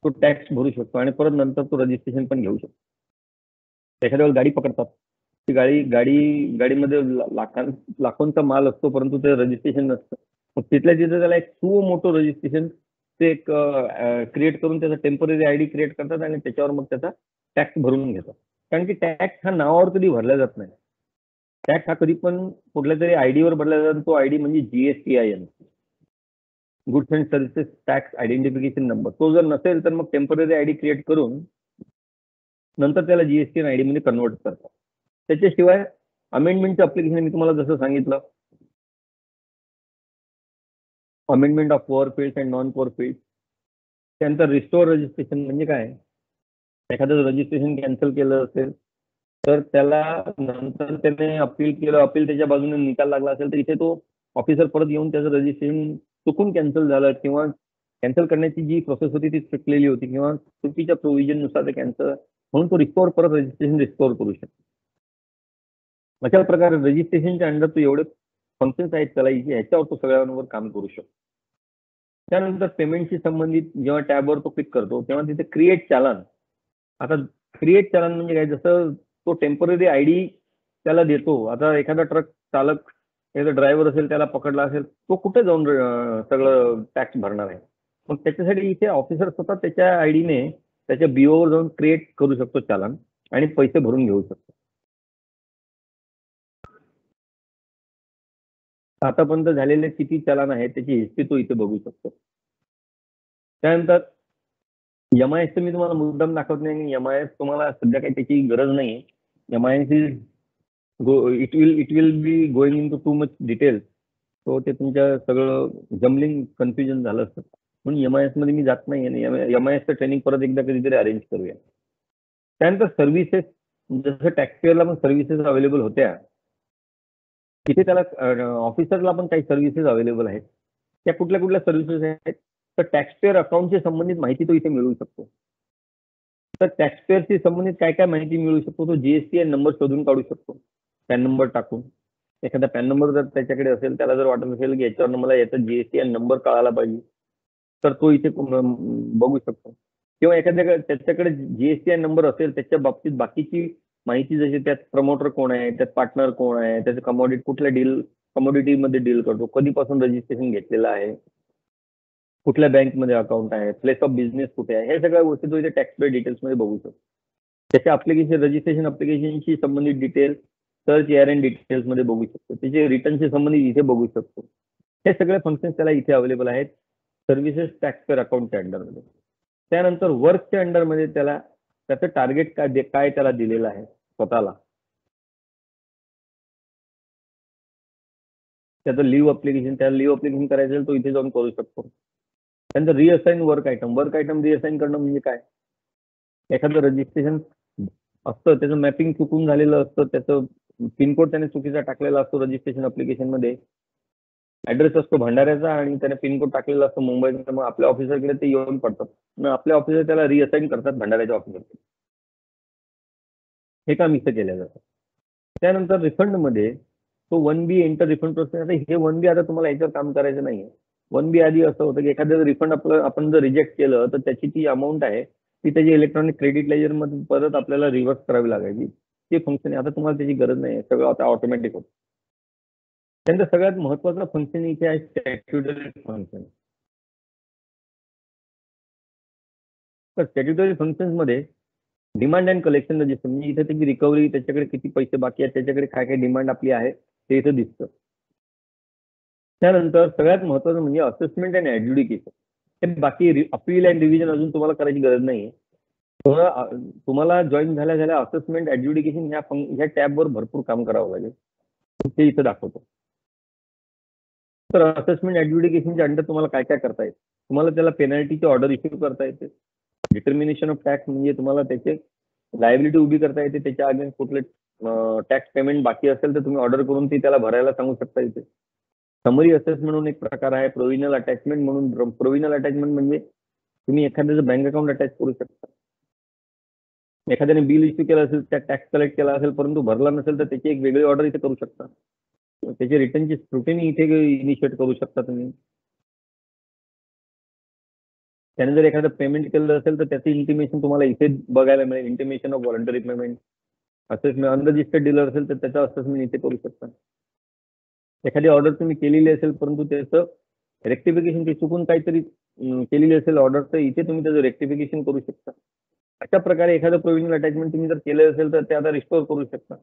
तो टॅक्स भरू शकतो आणि परत नंतर तो रजिस्ट्रेशन पण घेऊ शकतो. एखाद्या वेळेस गाडी पकडतात, ती गाडीमध्ये लाखोंचा माल असतो परंतु ते रजिस्ट्रेशन नसतं. मग तिथल्या तिथे त्याला एक सुओ मोटो रजिस्ट्रेशन ते एक क्रिएट करून त्याचा टेम्पररी ID क्रिएट करतात आणि त्याच्यावर मग त्याचा टॅक्स भरून घेतात. कारण की टॅक्स हा नावावर कधी भरला जात नाही. टॅक्स हा कधी पण कुठल्या तरी आयडीवर भरला जातो. तो आयडी म्हणजे GSTIN, goods and services tax identification number. तो जर नसेल तर मग टेम्पररी ID क्रिएट करून नंतर त्याला GSTIN ID मध्ये कन्वर्ट करतात. त्याच्याशिवाय अमेंडमेंटचं ऍप्लिकेशन मी तुम्हाला जसं सांगितलं, amendment of power fields and non power field. त्यानंतर रिस्टोअर रजिस्ट्रेशन म्हणजे काय, एखादं रजिस्ट्रेशन कॅन्सल केलं असेल तर त्याला नंतर त्याने अपील केलं, अपील त्याच्या बाजूने निकाल लागला असेल तर इथे तो ऑफिसर परत येऊन त्याचं रजिस्ट्रेशन चुकून कॅन्सल झालं किंवा कॅन्सल करण्याची जी प्रोसेस होती ती चुकलेली होती किंवा चुकीच्या प्रोव्हिजन नुसार ते कॅन्सल, म्हणून तो रिस्टोअर परत रजिस्ट्रेशन रिस्टोअर करू शकतो. अशा प्रकारे रजिस्ट्रेशनच्या अंडर तो एवढे फंक्शन्स आहेत त्याला ह्याच्यावर तो सगळ्यांवर काम करू शकतो. त्यानंतर पेमेंटशी संबंधित जेव्हा टॅबवर तो क्लिक करतो तेव्हा तिथे क्रिएट चालान. आता क्रिएट चालान म्हणजे काय, जसं तो टेम्पररी ID त्याला देतो. आता एखादा ट्रक चालक, एखादा ड्रायव्हर असेल, त्याला पकडला असेल, तो कुठे जाऊन सगळं टॅक्स भरणार आहे. मग त्याच्यासाठी इथे ऑफिसर स्वतः त्याच्या आयडीने त्याच्या BOवर जाऊन क्रिएट करू शकतो चालान आणि पैसे भरून घेऊ शकतो. आतापर्यंत झालेले किती चालान आहेत त्याची हिस्ट्री तो इथे बघू शकतो. त्यानंतर MIS मी तुम्हाला मुद्दाम दाखवत नाही. MIS तुम्हाला सध्या काही त्याची गरज नाही. MIS it will be going into too much details. तो ते तुमच्या सगळं जमलिंग कन्फ्युजन झालं असतं म्हणून MIS मध्ये मी जात नाही. आणि MISचं ट्रेनिंग परत एकदा कधीतरी अरेंज करूया. त्यानंतर सर्व्हिसेस, जसं टॅक्सपेअरला पण सर्व्हिसेस अवेलेबल होत्या, तिथे त्याला ऑफिसरला पण काही सर्व्हिसेस अवेलेबल आहेत. त्या कुठल्या कुठल्या सर्व्हिसेस आहेत तर टॅक्सपेअर अकाउंटशी संबंधित माहिती तो इथे मिळू शकतो. तर टॅक्सपेअरशी संबंधित काय काय माहिती मिळू शकतो, तो GSTIN नंबर शोधून काढू शकतो पॅन नंबर टाकून. एखादा पॅन नंबर जर त्याच्याकडे असेल, त्याला जर वाटत असेल की याच्यावर मला याचा GSTIN नंबर कळायला पाहिजे तर तो इथे बघू शकतो. किंवा एखाद्याकडे त्याच्याकडे जीएसटीआय नंबर असेल, त्याच्या बाबतीत बाकीची माहिती जशी त्यात प्रमोटर कोण आहे, त्यात पार्टनर कोण आहे, त्याचं कुठल्या कमोडिटीमध्ये डील करतो, कधीपासून रजिस्ट्रेशन घेतलेलं आहे, कुठल्या बँकमध्ये अकाउंट आहे, प्लेस ऑफ बिझनेस कुठे आहे, हे सगळ्या गोष्टी तो इथे टॅक्स पे डिटेल्समध्ये बघू शकतो. त्याच्या रजिस्ट्रेशन अप्लिकेशनशी संबंधित डिटेल्स सर्च ARN डिटेल्समध्ये बघू शकतो. त्याचे रिटर्नशी संबंधित इथे बघू शकतो. हे सगळे फंक्शन्स त्याला इथे अवेलेबल आहेत सर्व्हिसेस टॅक्स पेअर अकाउंटच्या अंडरमध्ये. त्यानंतर वर्कच्या अंडरमध्ये त्याला त्याचं टार्गेट काय त्याला दिलेलं आहे स्वतःला, त्याचं लिव्ह अप्लिकेशन, त्याला लिव्ह अप्लिकेशन करायचं असेल तो इथे जाऊन करू शकतो. त्यानंतर रिअसाइन वर्क आयटम रिअसाइन करणं म्हणजे काय, एखादं रजिस्ट्रेशन असतं त्याचं मॅपिंग चुकून झालेलं असतं, त्याचं पिनकोड त्याने चुकीचा टाकलेला असतो रजिस्ट्रेशन अप्लिकेशनमध्ये, ऍड्रेस असतो भंडाऱ्याचा आणि त्याने पिनकोड टाकलेला असतो मुंबईचा, मग आपल्या ऑफिसरकडे ते येऊन पडतात, मग आपल्या ऑफिसर त्याला रिअसाइन करतात भंडाऱ्याच्या ऑफिसरकडे. हे काम इथं केलं जातं. त्यानंतर रिफंडमध्ये तो 1B एंटर रिफंड प्रोसेस. आता हे 1B आता तुम्हाला याच्यावर काम करायचं नाहीये. 1B आधी असं होतं की एखाद्याचं रिफंड आपण जर रिजेक्ट केलं तर त्याची ती अमाऊंट आहे ती त्याची इलेक्ट्रॉनिक क्रेडिट लेजरमध्ये परत आपल्याला रिव्हर्स करावी लागायची. ते फंक्शन आहे. आता तुम्हाला त्याची गरज नाही, सगळं आता ऑटोमॅटिक होतं. त्यानंतर सगळ्यात महत्वाचं फंक्शन इथे आहे स्टॅट्युटरी फंक्शन. तर स्टॅट्युटरी फंक्शन्स मध्ये डिमांड अँड कलेक्शन रजिस्टर म्हणजे इथे त्याची रिकव्हरी, त्याच्याकडे किती पैसे बाकी आहेत, त्याच्याकडे काय काय डिमांड आपली आहे ते इथं दिसतं. त्यानंतर सगळ्यात महत्वाचं म्हणजे असेसमेंट अँड ऍडज्युडिकेशन. हे बाकी अपील अँड रिव्हिजन अजून तुम्हाला करायची गरज नाहीये. तुम्हाला जॉईन झाल्या असेसमेंट ऍडज्युडिकेशन ह्या टॅबवर भरपूर काम करावं लागेल, ते इथं दाखवतो. तर असेसमेंट ऍडज्युडिकेशनच्या अंडर तुम्हाला काय काय करता येईल, तुम्हाला त्याला पेनल्टीची ऑर्डर इश्यू करता येते, डिटर्मिनेशन ऑफ टॅक्स म्हणजे तुम्हाला त्याचे लायबिलिटी उभी करता येते, त्याच्या अगेन्स्ट कुठले टॅक्स पेमेंट बाकी असेल तर तुम्ही ऑर्डर करून ती त्याला भरायला सांगू शकता येते. समरी असेसमेंट म्हणून एक प्रकार आहे, प्रोव्हिजनल अटॅचमेंट म्हणून. प्रोव्हिजनल अटॅचमेंट म्हणजे तुम्ही एखाद्याचं बँक अकाउंट अटॅच करू शकता. एखाद्याने बिल इश्यू केलं असेल, त्या टॅक्स कलेक्ट केला असेल परंतु भरला नसेल तर त्याची एक वेगळी ऑर्डर इथे करू शकता. त्याची रिटर्नची स्क्रुटिनी इथे इनिशिएट करू शकता तुम्ही. त्याने जर एखादं पेमेंट केलं असेल तर त्याचं इंटिमेशन तुम्हाला इथे बघायला मिळेल, intimation of voluntary payment. Assessment unregistered dealer असेल तर त्याचं असेसमेंट इथे करू शकता. एखादी ऑर्डर तुम्ही केलेली असेल परंतु त्याचं रेक्टिफिकेशन ते चुकून काहीतरी केलेली असेल ऑर्डर, तर इथे तुम्ही त्याचं रेक्टिफिकेशन करू शकता. अशा प्रकारे एखादं प्रोव्हिजनल अटॅचमेंट तुम्ही जर केलं असेल तर ते आता रिस्टोर करू शकता.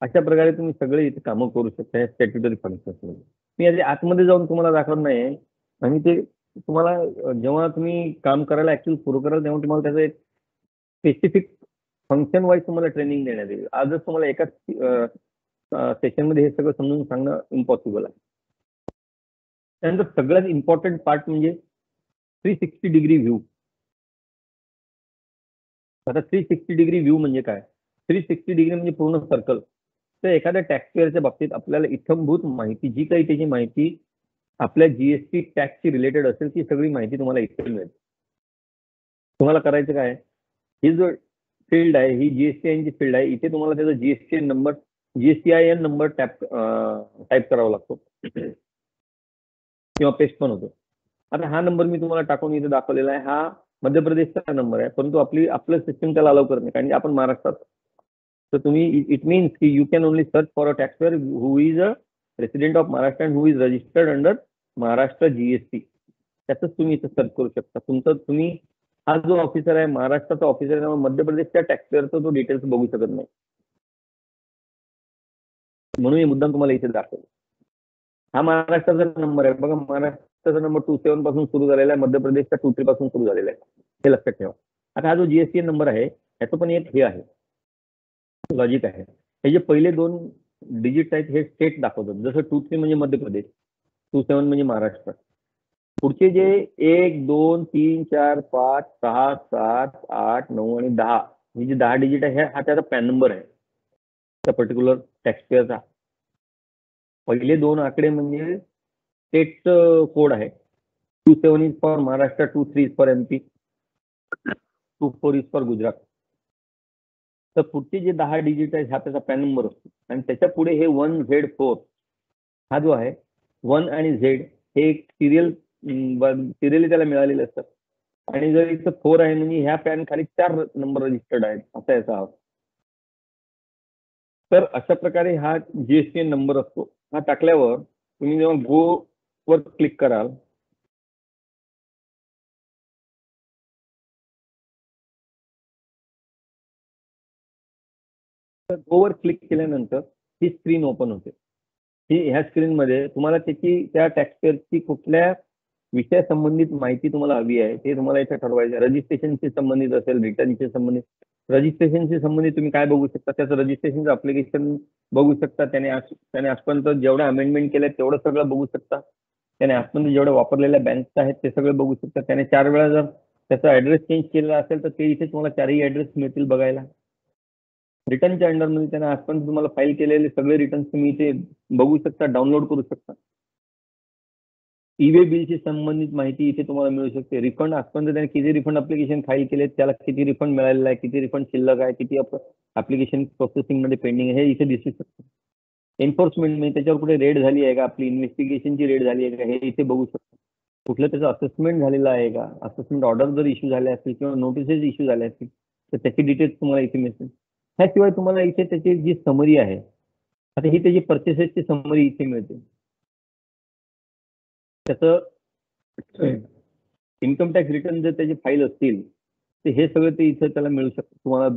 अशा प्रकारे तुम्ही सगळे इथे कामं करू शकता या स्टॅट्युटरी फंक्शन्समध्ये. मी याच्या आतमध्ये जाऊन तुम्हाला दाखवत नाही आणि ते तुम्हाला जेव्हा तुम्ही काम करायला ऍक्च्युअली सुरू कराल तेव्हा तुम्हाला त्याचं एक स्पेसिफिक फंक्शन वाईज तुम्हाला ट्रेनिंग देण्यात येईल. आजच तुम्हाला एकाच सेशनमध्ये हे सगळं समजून सांगणं इम्पॉसिबल आहे. त्यानंतर सगळ्यात इम्पॉर्टंट पार्ट म्हणजे 360 डिग्री व्ह्यू. आता 360 डिग्री व्ह्यू म्हणजे काय, 360 डिग्री म्हणजे पूर्ण सर्कल. तर एखाद्या टॅक्स पेअरच्या बाबतीत आपल्याला इत्थंभूत माहिती, जी काही त्याची माहिती आपल्या जीएसटी टॅक्सची रिलेटेड असेल ती सगळी माहिती तुम्हाला इथे मिळेल. तुम्हाला करायचं काय, ही जो फील्ड आहे ही जीएसटीआयची फील्ड आहे. इथे तुम्हाला त्याचा जीएसटीआयएन नंबर टाईप करावा लागतो किंवा पेस्ट पण होतो. आता हा नंबर मी तुम्हाला टाकून इथे दाखवलेला आहे, हा मध्य प्रदेशचा नंबर आहे, परंतु आपलं सिस्टम त्याला अलाउ करत नाही कारण की आपण महाराष्ट्रात. तर तुम्ही इट मीन्स की you can only search for a tax payer who is a resident of Maharashtra and who is registered under Maharashtra GST. त्याचंच तुम्ही इथं सर्च करू शकता. तुम्ही हा जो ऑफिसर आहे महाराष्ट्राचा ऑफिसर आहे, त्यामुळे मध्य प्रदेशच्या टॅक्स पेअरचा तो डिटेल्स बघू शकत नाही. म्हणून हे मुद्दाम तुम्हाला इथे दाखवलं. हा महाराष्ट्राचा नंबर आहे बघा, महाराष्ट्राचा नंबर 27 पासून सुरू झालेला आहे, मध्य प्रदेशचा 23 पासून सुरू झालेला आहे, हे लक्षात ठेवा. आता हा जो जीएसटी नंबर आहे याचं पण एक हे आहे लॉजिक आहे. हे जे पहिले 2 डिजिट आहेत हे स्टेट दाखवतात, जसं 23 म्हणजे मध्य प्रदेश, 27 म्हणजे महाराष्ट्र. पुढचे जे 1, 2, 3, 4, 5, 6, 7, 8, 9 आणि 10 हे जे 10 डिजिट आहे हा त्याचा पॅन नंबर आहे त्या पर्टिक्युलर टॅक्स पेअरचा. पहिले 2 आकडे म्हणजे स्टेटचं कोड आहे. 27 is for Maharashtra, 23 is for MP, 24 is for Gujarat. तर पुढचे जे 10 डिजिट आहेत हा त्याचा पॅन नंबर असतो आणि त्याच्या पुढे हे 1Z4 हा जो आहे 1 आणि Z हे एक सिरियल सिरियली त्याला मिळालेले असतात. आणि जर इथं 4 आहे म्हणजे ह्या पॅन खाली 4 नंबर रजिस्टर्ड आहेत असा याचा अर्थ. तर अशा प्रकारे हा जीएसटीएन नंबर असतो. हा टाकल्यावर तुम्ही जेव्हा गो वर क्लिक कराल तर गो वर क्लिक केल्यानंतर ही स्क्रीन ओपन होते. ह्या स्क्रीनमध्ये तुम्हाला त्या टॅक्सपेअरची कुठल्या विषया संबंधित माहिती तुम्हाला हवी आहे ते तुम्हाला इथे ठरवायचं. रजिस्ट्रेशनशी संबंधित असेल, रिटर्नशी संबंधित. रजिस्ट्रेशनशी संबंधित तुम्ही काय बघू शकता, त्याचं रजिस्ट्रेशनचं अप्लिकेशन बघू शकता. त्याने आजपर्यंत जेवढ्या अमेंडमेंट केल्या तेवढं सगळं बघू शकता. त्याने आजपर्यंत जेवढ्या वापरलेल्या बँक्स आहेत ते सगळं बघू शकता. त्याने 4 वेळा जर त्याचा ऍड्रेस चेंज केलेला असेल तर ते इथे तुम्हाला 4ही ऍड्रेस मिळतील बघायला. रिटर्नच्या अंडरमध्ये त्याने आजपर्यंत तुम्हाला फाईल केलेले सगळे रिटर्न्स तुम्ही इथे बघू शकता, डाउनलोड करू शकता. ई-वे बिलशी संबंधित माहिती इथे तुम्हाला मिळू शकते. रिफंड आजपर्यंत त्याने किती रिफंड अप्लिकेशन फाईल केले, त्याला किती रिफंड मिळालेला आहे, किती रिफंड शिल्लक आहे, किती अप्लिकेशन प्रोसेसिंगमध्ये पेंडिंग आहे हे इथे दिसू शकतं. एन्फोर्समेंट म्हणजे त्याच्यावर कुठे रेड झाली आहे का, आपली इन्व्हेस्टिगेशनची रेड झाली आहे का हे इथे बघू शकता. कुठलं त्याचं असेसमेंट झालेलं आहे का, असेसमेंट ऑर्डर जर इश्यू झाले असतील किंवा नोटिसेस इश्यू झाले असतील तर त्याची डिटेल्स तुम्हाला इथे मिळतील. ह्याशिवाय तुम्हाला इथे त्याची जी समरी आहे, आता ही त्याची पर्चेसेसची समरी इथे मिळते. त्याचं इन्कम टॅक्स रिटर्न जर त्याचे फाईल असतील तर हे सगळं ते इथे त्याला मिळू शकतं, तुम्हाला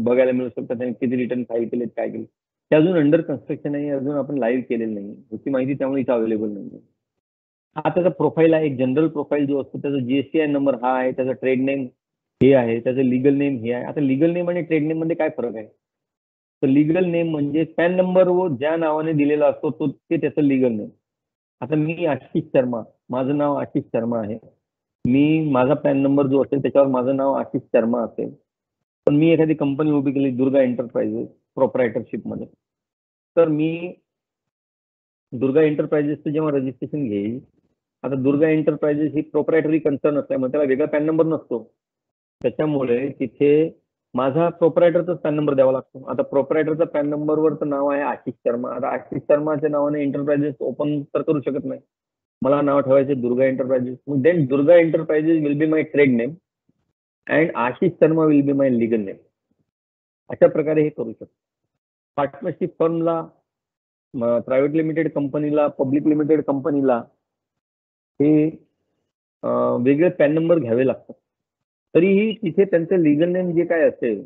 बघायला मिळू शकतं. त्याने किती रिटर्न फाईल केले, काय केले. ते अजून अंडर कन्स्ट्रक्शन आहे, अजून आपण लाईव्ह केलेलं नाही, त्याची माहिती त्यामुळे इथे अवेलेबल नाही. हा त्याचा प्रोफाईल आहे, एक जनरल प्रोफाईल जो असतो त्याचा जीएसटीआय नंबर हा आहे, त्याचा ट्रेड नेम हे आहे, त्याचं लिगल नेम हे आहे. आता लिगल नेम आणि ट्रेड नेम मध्ये काय फरक आहे, तर लिगल नेम म्हणजे पॅन नंबर व ज्या नावाने दिलेला असतो तो ते त्याचं लिगल नेम. आता मी आशिष शर्मा, माझं नाव आशिष शर्मा आहे. माझा पॅन नंबर जो असेल त्याच्यावर माझं नाव आशिष शर्मा असेल. पण मी एखादी कंपनी उभी केली दुर्गा एंटरप्राइजेस प्रोप्रायटरशिपमध्ये, तर मी दुर्गा एंटरप्राइजेसचं जेव्हा रजिस्ट्रेशन घेईल, आता दुर्गा एंटरप्राइजेस ही प्रोप्रायटरी कन्सर्न असल्यामुळे त्याला वेगळा पॅन नंबर नसतो. त्याच्यामुळे तिथे माझा प्रोप्रायटरचाच पॅन नंबर द्यावा लागतो. आता प्रोप्रायटरचा पॅन नंबरवर तर नाव आहे आशिष शर्मा. आता आशिष शर्माच्या नावाने एंटरप्राइजेस ओपन तर करू शकत नाही. मला नाव ठेवायचे Durga enterprises. Then Durga enterprises will be my trade name and Ashish Sharma will be my legal name. अशा प्रकारे हे करू शकतो. पार्टनरशिप फर्मला, प्रायव्हेट लिमिटेड कंपनीला, पब्लिक लिमिटेड कंपनीला हे वेगळे पॅन नंबर घ्यावे लागतात. तरीही तिथे त्यांचं लिगल नेम जे काय असेल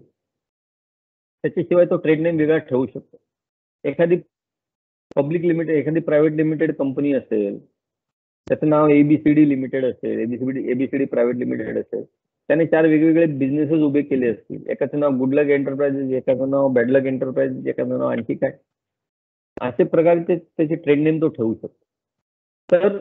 त्याच्याशिवाय तो ट्रेड नेम वेगळा ठेवू शकतो. एखादी पब्लिक लिमिटेड, एखादी प्रायव्हेट लिमिटेड कंपनी असेल, त्याचं नाव एबीसीडी लिमिटेड असेल, एबीसीडी प्रायव्हेट लिमिटेड असेल, त्याने 4 वेगवेगळे बिझनेसेस उभे केले असतील. एकाचं नाव गुडलक एंटरप्राइजेस, एकाचं नाव बॅडलक एंटरप्राइजेस, एकाचं नाव आणखी काय, असे प्रकारे त्याचे ट्रेड नेम तो ठेवू शकतो. तर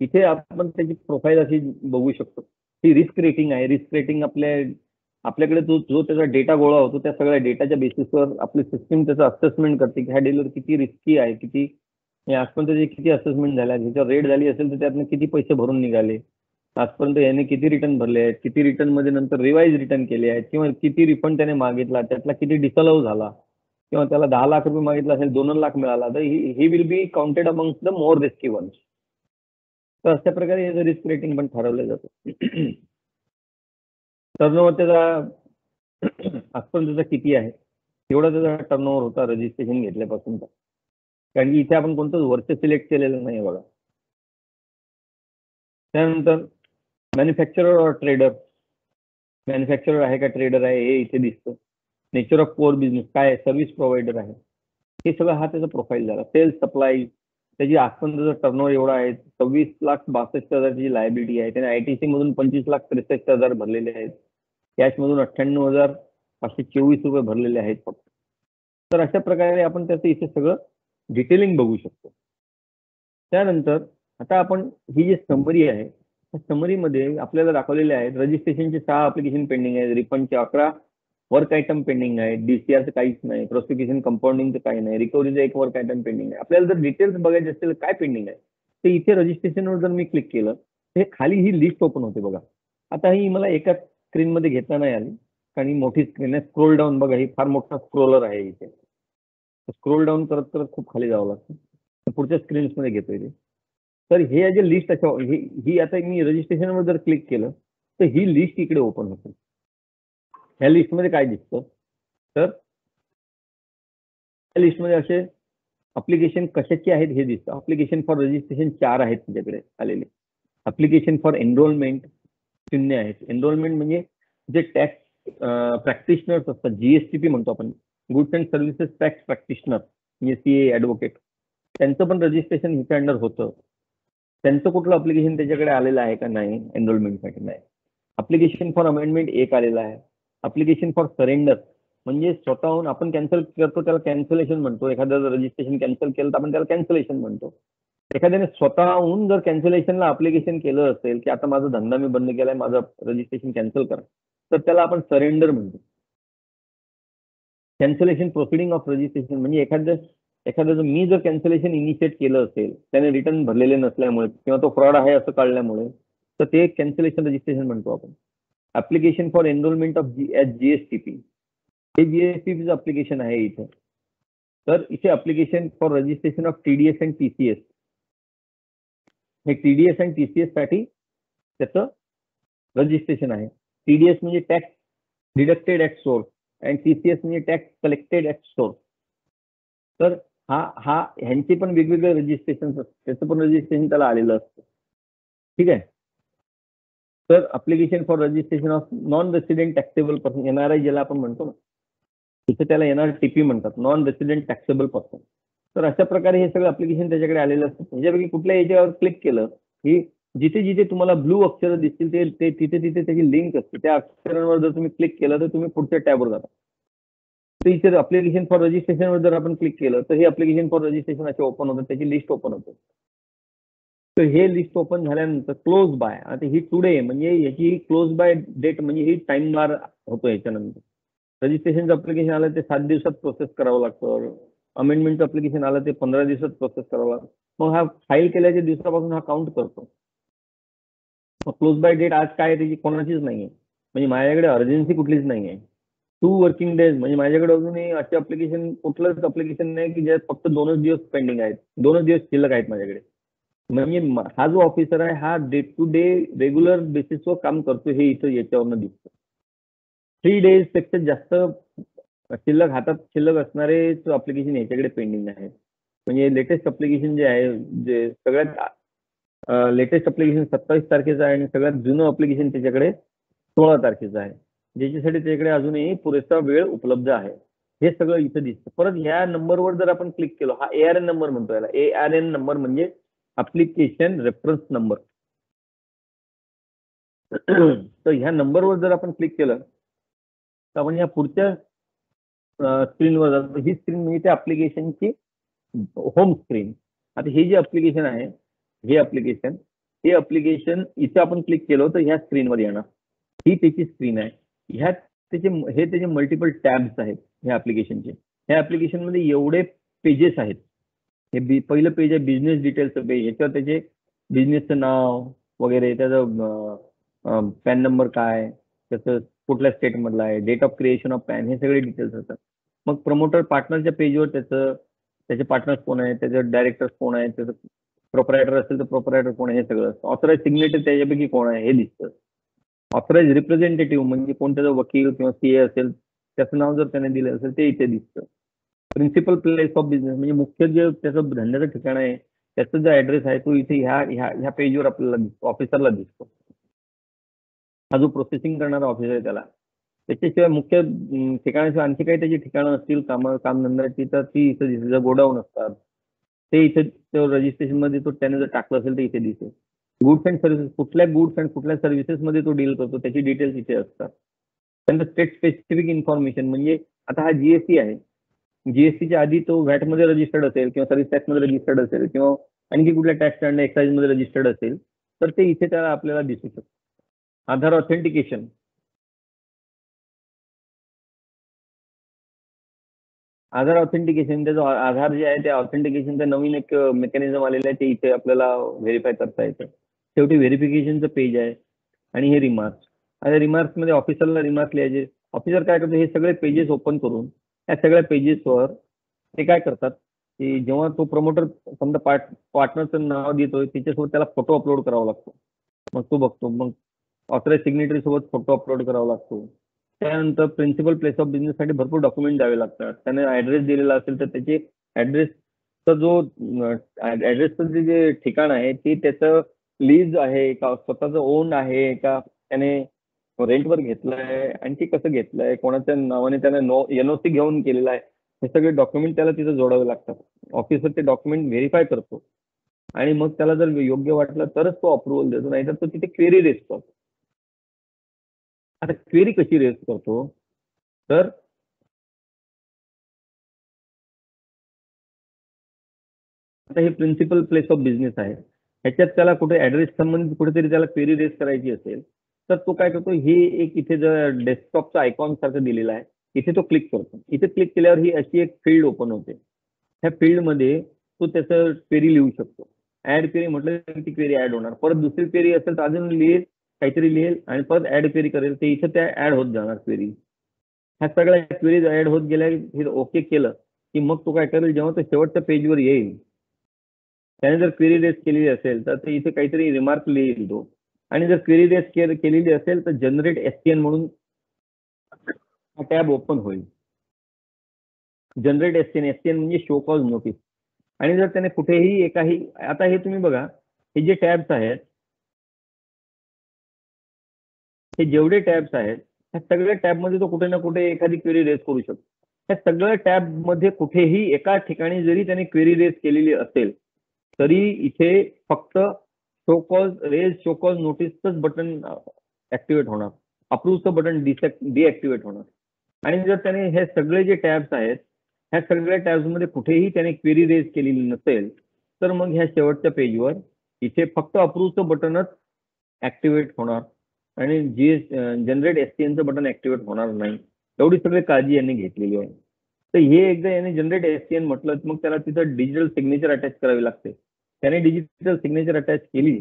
इथे आपण त्याची प्रोफाईल अशी बघू शकतो. ही रिस्क रेटिंग आहे. रिस्क रेटिंग आपल्याकडे जो त्याचा डेटा गोळा होतो त्या सगळ्या डेटाच्या बेसिसवर आपली सिस्टीम त्याचं असेसमेंट करते की ह्या डीलर किती रिस्की आहे, किती आजपर्यंत त्याची किती असेसमेंट झाल्या, ज्याच्यावर रेट झाली असेल तर त्यातनं किती पैसे भरून निघाले, आजपर्यंत याने किती रिटर्न भरले आहेत, किती रिटर्न मध्ये नंतर रिवाइज रिटर्न केले आहेत, किंवा किती रिफंड त्याने मागितला, त्यातला किती डिसअलाउ झाला, किंवा त्याला 10 लाख रुपये मागितला असेल 2 लाख मिळाला, तर he will be counted amongst the more risky ones. तर अशा प्रकारे याचं रिस्क रेटिंग पण ठरवलं जातं. टर्नओव्हर त्याचा आजपर्यंत किती आहे तेवढा त्याचा टर्नओव्हर होता रजिस्ट्रेशन घेतल्यापासून. कारण की इथे आपण कोणतंच वर्ष सिलेक्ट केलेलं नाही बघा. त्यानंतर मॅन्युफॅक्चरर और ट्रेडर, मॅन्युफॅक्चरर आहे का ट्रेडर आहे हे इथे दिसतं. नेचर ऑफ कोर बिझनेस काय आहे, सर्व्हिस प्रोव्हायडर आहे, हे सगळं हा त्याचा प्रोफाईल झाला. सेल्स सप्लाय, त्याची आजपर्यंत टर्नओव्हर एवढा आहे, 26,62,000ची लायबिलिटी आहे. त्याने आयटीसी मधून 25,63,000 भरलेले आहेत, कॅश मधून 98,524 रुपये भरलेले आहेत फक्त. तर अशा प्रकारे आपण त्याचं इथे सगळं डिटेलिंग बघू शकतो. त्यानंतर आता आपण ही जी समरी आहे त्या समरीमध्ये आपल्याला दाखवलेले आहेत रजिस्ट्रेशनचे 6 अप्लिकेशन पेंडिंग आहेत, रिफंडचे 11 वर्क आयटम पेंडिंग आहे, डीसीआरचं काहीच नाही, प्रोसिक्युशन कंपाऊंडिंगचं काही नाही, रिकव्हरीचं 1 वर्क आयटम पेंडिंग आहे. आपल्याला जर डिटेल्स बघायचे असतील काय पेंडिंग आहे ते इथे रजिस्ट्रेशनवर जर मी क्लिक केलं तर खाली ही लिस्ट ओपन होते बघा. आता ही मला एका स्क्रीनमध्ये घेता नाही आली कारण ही मोठी स्क्रीन आहे. स्क्रोल डाऊन बघा, ही फार मोठा स्क्रोलर आहे इथे. स्क्रोल डाऊन करत करत खूप खाली जावं लागतं. पुढच्या स्क्रीन्समध्ये घेतोय ते. तर हे जे लिस्ट ही आता मी रजिस्ट्रेशनवर जर क्लिक केलं तर ही लिस्ट इकडे ओपन होते. ह्या लिस्टमध्ये काय दिसतं तर या लिस्टमध्ये असे अप्लिकेशन कशाचे आहेत हे दिसतं. अप्लिकेशन फॉर रजिस्ट्रेशन 4 आहेत तुझ्याकडे आलेले. अप्लिकेशन फॉर एनरोलमेंट 0 आहेत. एनरोलमेंट म्हणजे जे टॅक्स प्रॅक्टिशनर्स असतात, GSTP म्हणतो आपण, goods and services tax practitioner म्हणजे CA ॲडव्होकेट, त्यांचं पण रजिस्ट्रेशन ह्याच्या अंडर होतं. त्यांचं कुठलं अप्लिकेशन त्याच्याकडे आलेलं आहे का नाही एनरोलमेंटसाठी? नाही. अप्लिकेशन फॉर अमेंडमेंट 1 आलेला आहे. अप्लिकेशन फॉर सरेंडर म्हणजे स्वतःहून आपण कॅन्सल करतो त्याला कॅन्सलेशन म्हणतो. एखादं रजिस्ट्रेशन कॅन्सल केलं तर आपण त्याला कॅन्सलेशन म्हणतो. एखाद्याने स्वतःहून जर कॅन्सलेशनला अप्लिकेशन केलं असेल की आता माझा धंदा मी बंद केलाय, माझं रजिस्ट्रेशन कॅन्सल करा, तर त्याला आपण सरेंडर म्हणतो. कॅन्सलेशन प्रोसिडिंग ऑफ रजिस्ट्रेशन म्हणजे एखादं मी जर कॅन्सलेशन इनिशिएट केलं असेल त्याने रिटर्न भरलेले नसल्यामुळे किंवा तो फ्रॉड आहे असं कळल्यामुळे, तर ते कॅन्सलेशन रजिस्ट्रेशन म्हणतो आपण. Application for enrolment of GSTP हे GSTPचं अप्लिकेशन आहे इथे. तर इथे application for registration of TDS and TCS, हे TDS अँड TCS साठी त्याचं रजिस्ट्रेशन आहे. TDS म्हणजे tax deducted at source and TCS म्हणजे टॅक्स कलेक्टेड ॲट सोर्स. तर ह्यांचे पण वेगवेगळे रजिस्ट्रेशन असतात, त्याचं पण रजिस्ट्रेशन त्याला आलेलं असतं. ठीक आहे. तर application for registration of non resident taxable person, NRI ज्याला आपण म्हणतो ना, तिथे त्याला NRTP म्हणतात, नॉन रेसिडेंट टॅक्सेबल पर्सन. तर अशा प्रकारे हे सगळं अप्लिकेशन त्याच्याकडे आलेलं असतं. त्याच्यापैकी कुठल्या याच्यावर क्लिक केलं की जिथे जिथे तुम्हाला ब्लू अक्षर दिसतील ते तिथे त्याची लिंक असते. त्या अक्षरांवर जर तुम्ही क्लिक केलं तर तुम्ही पुढच्या टॅबवर जाता. तर इथे अप्लिकेशन फॉर रजिस्ट्रेशनवर जर आपण क्लिक केलं तर हे अप्लिकेशन फॉर रजिस्ट्रेशन असे ओपन होतं, त्याची लिस्ट ओपन होते. तर हे लिस्ट ओपन झाल्यानंतर क्लोज बाय, आता ही टुडे म्हणजे याची क्लोज बाय डेट म्हणजे ही टाइम बार होतो. याच्यानंतर रजिस्ट्रेशनचं अप्लिकेशन आलं ते 7 दिवसात प्रोसेस करावं लागतं. अमेंडमेंटचं अप्लिकेशन आलं ते 15 दिवसात प्रोसेस करावं लागतं. मग हा फाईल केल्याच्या दिवसापासून हा काउंट करतो. क्लोज बाय डेट आज काय त्याची कोणाचीच नाहीये, म्हणजे माझ्याकडे अर्जन्सी कुठलीच नाहीये. 2 वर्किंग डेज म्हणजे माझ्याकडे अजूनही असे अप्लिकेशन कुठलंच अप्लिकेशन नाही की ज्यात फक्त 2च दिवस पेंडिंग आहेत, 2च दिवस शिल्लक आहेत माझ्याकडे. म्हणजे हा जो ऑफिसर आहे हा डे टू डे रेग्युलर बेसिसवर काम करतो हे इथं याच्यावरनं दिसतं. 3 डेज पेक्षा जास्त हातात शिल्लक असणारे अप्लिकेशन याच्याकडे पेंडिंग आहे. म्हणजे लेटेस्ट अप्लिकेशन जे आहे, जे सगळ्यात लेटेस्ट अप्लिकेशन 27 तारखेचं आहे आणि सगळ्यात जुनं अप्लिकेशन त्याच्याकडे 16 तारखेचं आहे, ज्याच्यासाठी त्याच्याकडे अजूनही पुरेसा वेळ उपलब्ध आहे. हे सगळं इथं दिसतं. परत ह्या नंबरवर जर आपण क्लिक केलं, हा ARN नंबर म्हणतो याला. ARN नंबर म्हणजे ऍप्लिकेशन रेफरन्स नंबर. तर ह्या नंबरवर जर आपण क्लिक केलं तर आपण या पुढच्या स्क्रीनवर जातो. ही स्क्रीन म्हणजे त्या ऍप्लिकेशनची होम स्क्रीन. आता हे जे ऍप्लिकेशन आहे, हे ऍप्लिकेशन इथे आपण क्लिक केलं तर ह्या स्क्रीनवर येणार. ही त्याची स्क्रीन आहे. हे त्याचे मल्टिपल टॅब्स आहेत ह्या ऍप्लिकेशनचे. ह्या ऍप्लिकेशनमध्ये एवढे पेजेस आहेत. हे पहिलं पेज आहे बिझनेस डिटेल्सचं पेज. याच्यावर त्याचे बिझनेसचं नाव वगैरे, त्याचं पॅन नंबर काय, त्याचं कुठल्या स्टेटमधला आहे, date of creation of PAN, हे सगळे डिटेल्स असतात. मग प्रमोटर पार्टनरच्या पेजवर त्याचे पार्टनर्स कोण आहे, त्याचे डायरेक्टर्स कोण आहे, त्याचं प्रोप्रायटर असेल तर प्रोप्रायटर कोण आहे हे सगळं असतं. ऑथराइज सिग्नेचर त्याच्यापैकी कोण आहे हे दिसतं. ऑथराइज रिप्रेझेंटेटिव्ह म्हणजे कोण त्याचा वकील किंवा CA असेल त्याचं नाव जर त्याने दिलं असेल ते इथे दिसतं. प्रिन्सिपल प्लेस ऑफ बिझनेस म्हणजे मुख्य जे त्याचं धंद्याचं ठिकाण आहे त्याचा जो ऍड्रेस आहे तो इथे ह्या पेजवर आपल्याला दिसतो, ऑफिसरला दिसतो. हा जो प्रोसेसिंग करणारा ऑफिसर आहे त्याला. त्याच्याशिवाय मुख्य ठिकाणाशिवाय आणखी काही त्याची ठिकाणं असतील कामधंद्याची तर ती इथं दिसते. जर गोडाऊन असतात ते इथे रजिस्ट्रेशन मध्ये तो त्याने जर टाकलं असेल तर इथे दिसेल. गुड्स अँड सर्व्हिसेस, कुठल्या गुड्स अँड कुठल्या सर्व्हिसेस मध्ये तो डील करतो त्याची डिटेल्स इथे असतात. त्यानंतर स्टेट स्पेसिफिक इन्फॉर्मेशन म्हणजे आता हा GST आहे. GSTच्या आधी तो व्हॅट मध्ये रजिस्टर्ड असेल किंवा सर्व्हिस टॅक्स मध्ये रजिस्टर्ड असेल किंवा आणखी कुठल्या टॅक्स अँड एक्साइज मध्ये रजिस्टर्ड असेल तर ते इथे त्याला आपल्याला दिसू शकतं. आधार ऑथेंटिकेशन, त्याचं आधार जे आहे त्या ऑथेंटिकेशनचं नवीन एक मेकॅनिझम आलेलं आहे, ते इथे आपल्याला व्हेरीफाय करता येतं. शेवटी व्हेरिफिकेशनचं पेज आहे आणि हे रिमार्क्स. आता रिमार्क्समध्ये ऑफिसरला रिमार्क्स लिहायचे. ऑफिसर काय करतो, हे सगळे पेजेस ओपन करून त्या सगळ्या पेजेसवर ते काय करतात, की जेव्हा तो प्रमोटर समजा पार्टनरचं नाव देतोय त्याच्यासोबत त्याला फोटो अपलोड करावा लागतो. मग तो बघतो, मग ऑथराइज सिग्नेटरी सोबत फोटो अपलोड करावा लागतो. त्यानंतर प्रिन्सिपल प्लेस ऑफ बिझनेस साठी भरपूर डॉक्युमेंट द्यावे लागतात. त्याने ऍड्रेस दिलेला असेल तर त्याचे ऍड्रेसचा जो ऍड्रेसचं जे ठिकाण आहे ते त्याचं लीज आहे का स्वतःचं ओन आहे का त्याने रेंटवर घेतलंय आणि ते कसं घेतलंय, कोणाच्या नावाने त्याने एनओसी घेऊन केलेला आहे, हे सगळे डॉक्युमेंट त्याला तिथं जोडावे लागतात. ऑफिसर ते डॉक्युमेंट व्हेरीफाय करतो आणि मग त्याला जर योग्य वाटलं तरच तो अप्रुव्हल देतो, नाहीतर तो तिथे क्वेरी रेज करतो. आता क्वेरी कशी रेज करतो तर आता हे प्रिन्सिपल प्लेस ऑफ बिझनेस आहे, ह्याच्यात त्याला कुठे ऍड्रेस संबंधित कुठेतरी त्याला क्वेरी रेज करायची असेल तर तो काय करतो, हे एक इथे जर डेस्कटॉपचा आयकॉन सारखं दिलेलं आहे इथे तो क्लिक करतो. इथे क्लिक केल्यावर ही अशी एक फील्ड ओपन होते. ह्या फील्डमध्ये तो त्याचं क्वेरी लिहू शकतो. ऍड क्वेरी म्हटलं की ती क्वेरी ऍड होणार, परत दुसरी क्वेरी असेल तर अजून लिहेल, काहीतरी लिहेल आणि परत ऍड क्वेरी करेल, ते इथे त्या ऍड होत जाणार क्वेरी. ह्या सगळ्या क्वेरीज ऍड होत गेल्या, हे ओके केलं की मग तो काय करेल, जेव्हा तो शेवटच्या पेजवर येईल त्याने जर क्वेरी रेज केलेली असेल तर ते इथे काहीतरी रिमार्क लिहिल तो, आणि जर क्वेरी रेज केलेली असेल तर जनरेट एसटीएन म्हणून हा टॅब ओपन होईल. जनरेट एसटीएन म्हणजे शो कॉज नोटीस. आणि जर त्याने कुठेही एकाही, आता हे तुम्ही बघा, हे जे टॅब्स आहेत, हे जेवढे टॅब्स आहेत ह्या सगळ्या टॅबमध्ये तो कुठे ना कुठे एखादी क्वेरी रेज करू शकतो. ह्या सगळ्या टॅबमध्ये कुठेही एका ठिकाणी जरी त्याने क्वेरी रेज केलेली असेल तरी इथे फक्त शो कॉज नोटीसच बटन ऍक्टिव्हेट होणार, अप्रूव्हचं बटन डिऍक्टिव्हेट होणार. आणि जर त्याने हे सगळे जे टॅब्स आहेत ह्या सगळ्या टॅब्समध्ये कुठेही त्याने क्वेरी रेज केलेली नसेल तर मग ह्या शेवटच्या पेजवर इथे फक्त अप्रूव्हचं बटनच ऍक्टिव्हेट होणार आणि जनरेट एसटीएनचं बटन ऍक्टिव्हेट होणार नाही. एवढी सगळी काळजी यांनी घेतलेली आहे. तर हे एकदा याने जनरेट एसटीएन म्हटलं मग त्याला तिथं डिजिटल सिग्नेचर अटॅच करावी लागते. त्याने डिजिटल सिग्नेचर अटॅच केली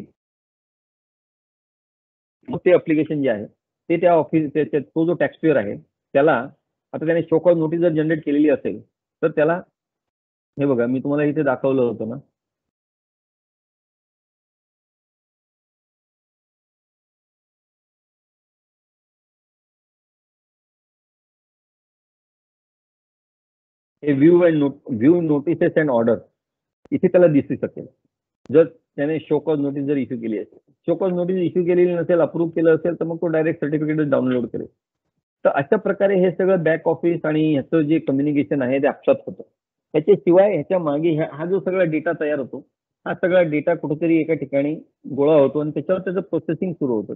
मग ते अप्लिकेशन जे आहे ते त्या ऑफिस तो जो टॅक्सपेअर आहे त्याला, आता त्याने शो कॉज नोटीस जर जनरेट केलेली असेल तर त्याला, हे बघा मी तुम्हाला इथे दाखवलं होतं ना, हे व्ह्यू नोटिसेस अँड ऑर्डर इथे त्याला दिसू शकेल जर त्याने शो कॉज नोटीस जर इश्यू केली असेल. शो कॉज नोटीस इश्यू केलेली नसेल, अप्रूव्ह केलं असेल तर मग तो डायरेक्ट सर्टिफिकेट डाउनलोड करेल. तर अशा प्रकारे हे सगळं बॅक ऑफिस आणि ह्याचं जे कम्युनिकेशन आहे ते आपसात होतं. त्याच्याशिवाय ह्याच्या मागे हा जो सगळा डेटा तयार होतो, हा सगळा डेटा कुठेतरी एका ठिकाणी गोळा होतो आणि त्याच्यावर त्याचं प्रोसेसिंग सुरू होतं.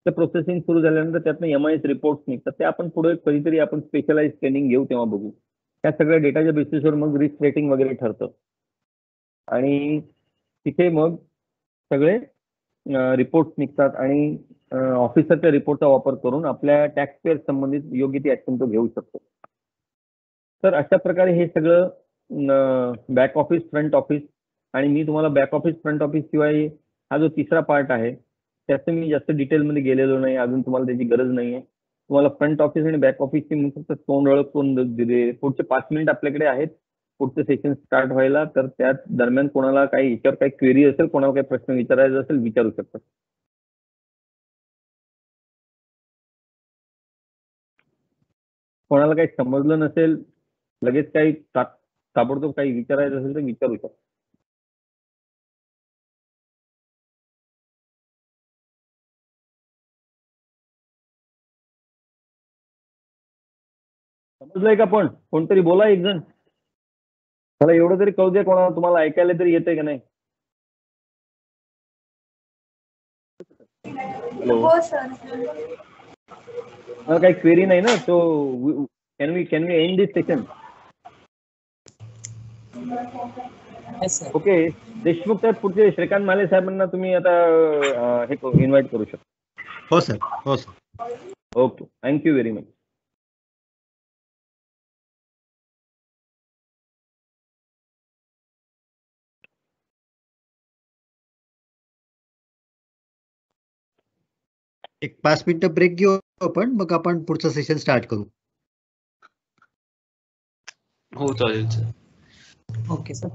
तर प्रोसेसिंग सुरू झाल्यानंतर त्यातनं MIS रिपोर्ट्स निघतात. ते आपण पुढे कधीतरी आपण स्पेशलाइज ट्रेनिंग घेऊ तेव्हा बघू. त्या सगळ्या डेटाच्या बेसिसवर मग रिस्क रेटिंग वगैरे ठरतं आणि तिथे मग सगळे रिपोर्ट्स निघतात आणि ऑफिसरच्या रिपोर्टचा वापर करून आपल्या टॅक्सपेअर संबंधित योग्य ती ऍक्शन तो घेऊ शकतो. तर अशा प्रकारे हे सगळं बॅक ऑफिस, फ्रंट ऑफिस, आणि मी तुम्हाला बॅक ऑफिस फ्रंट ऑफिस शिवाय हा जो तिसरा पार्ट आहे त्याचं मी जास्त डिटेलमध्ये गेलेलो नाही, अजून तुम्हाला त्याची गरज नाही आहे. तुम्हाला फ्रंट ऑफिस आणि बॅक ऑफिसची मी फक्त तोंड ओळख करून दिले. पुढचे 5 मिनिट आपल्याकडे आहेत पुढचं सेशन स्टार्ट व्हायला, तर त्यात दरम्यान कोणाला काही याच्यावर काही क्वेरी असेल, कोणाला काही प्रश्न विचारायचा असेल विचारू शकतात. कोणाला काही समजलं नसेल, लगेच काही ताबडतोब काही विचारायचं असेल तर विचारू शकता. समजलंय का? पण कोणतरी बोला, एक जण मला एवढं तरी कळू दे, कोणाला तुम्हाला ऐकायला तरी येतंय का नाही? हॅलो, हो सर. मला काही क्वेरी नाही ना, so can we end this session? Okay. Deshmukh साहेब, पुढचे श्रीकांत माले साहेबांना तुम्ही आता हे इन्व्हाइट करू शकता. हो सर, हो sir. Okay, thank you very much. एक 5 मिनिटं ब्रेक घेऊ आपण, मग आपण पुढचं सेशन स्टार्ट करू. हो चालेल सर. Okay sir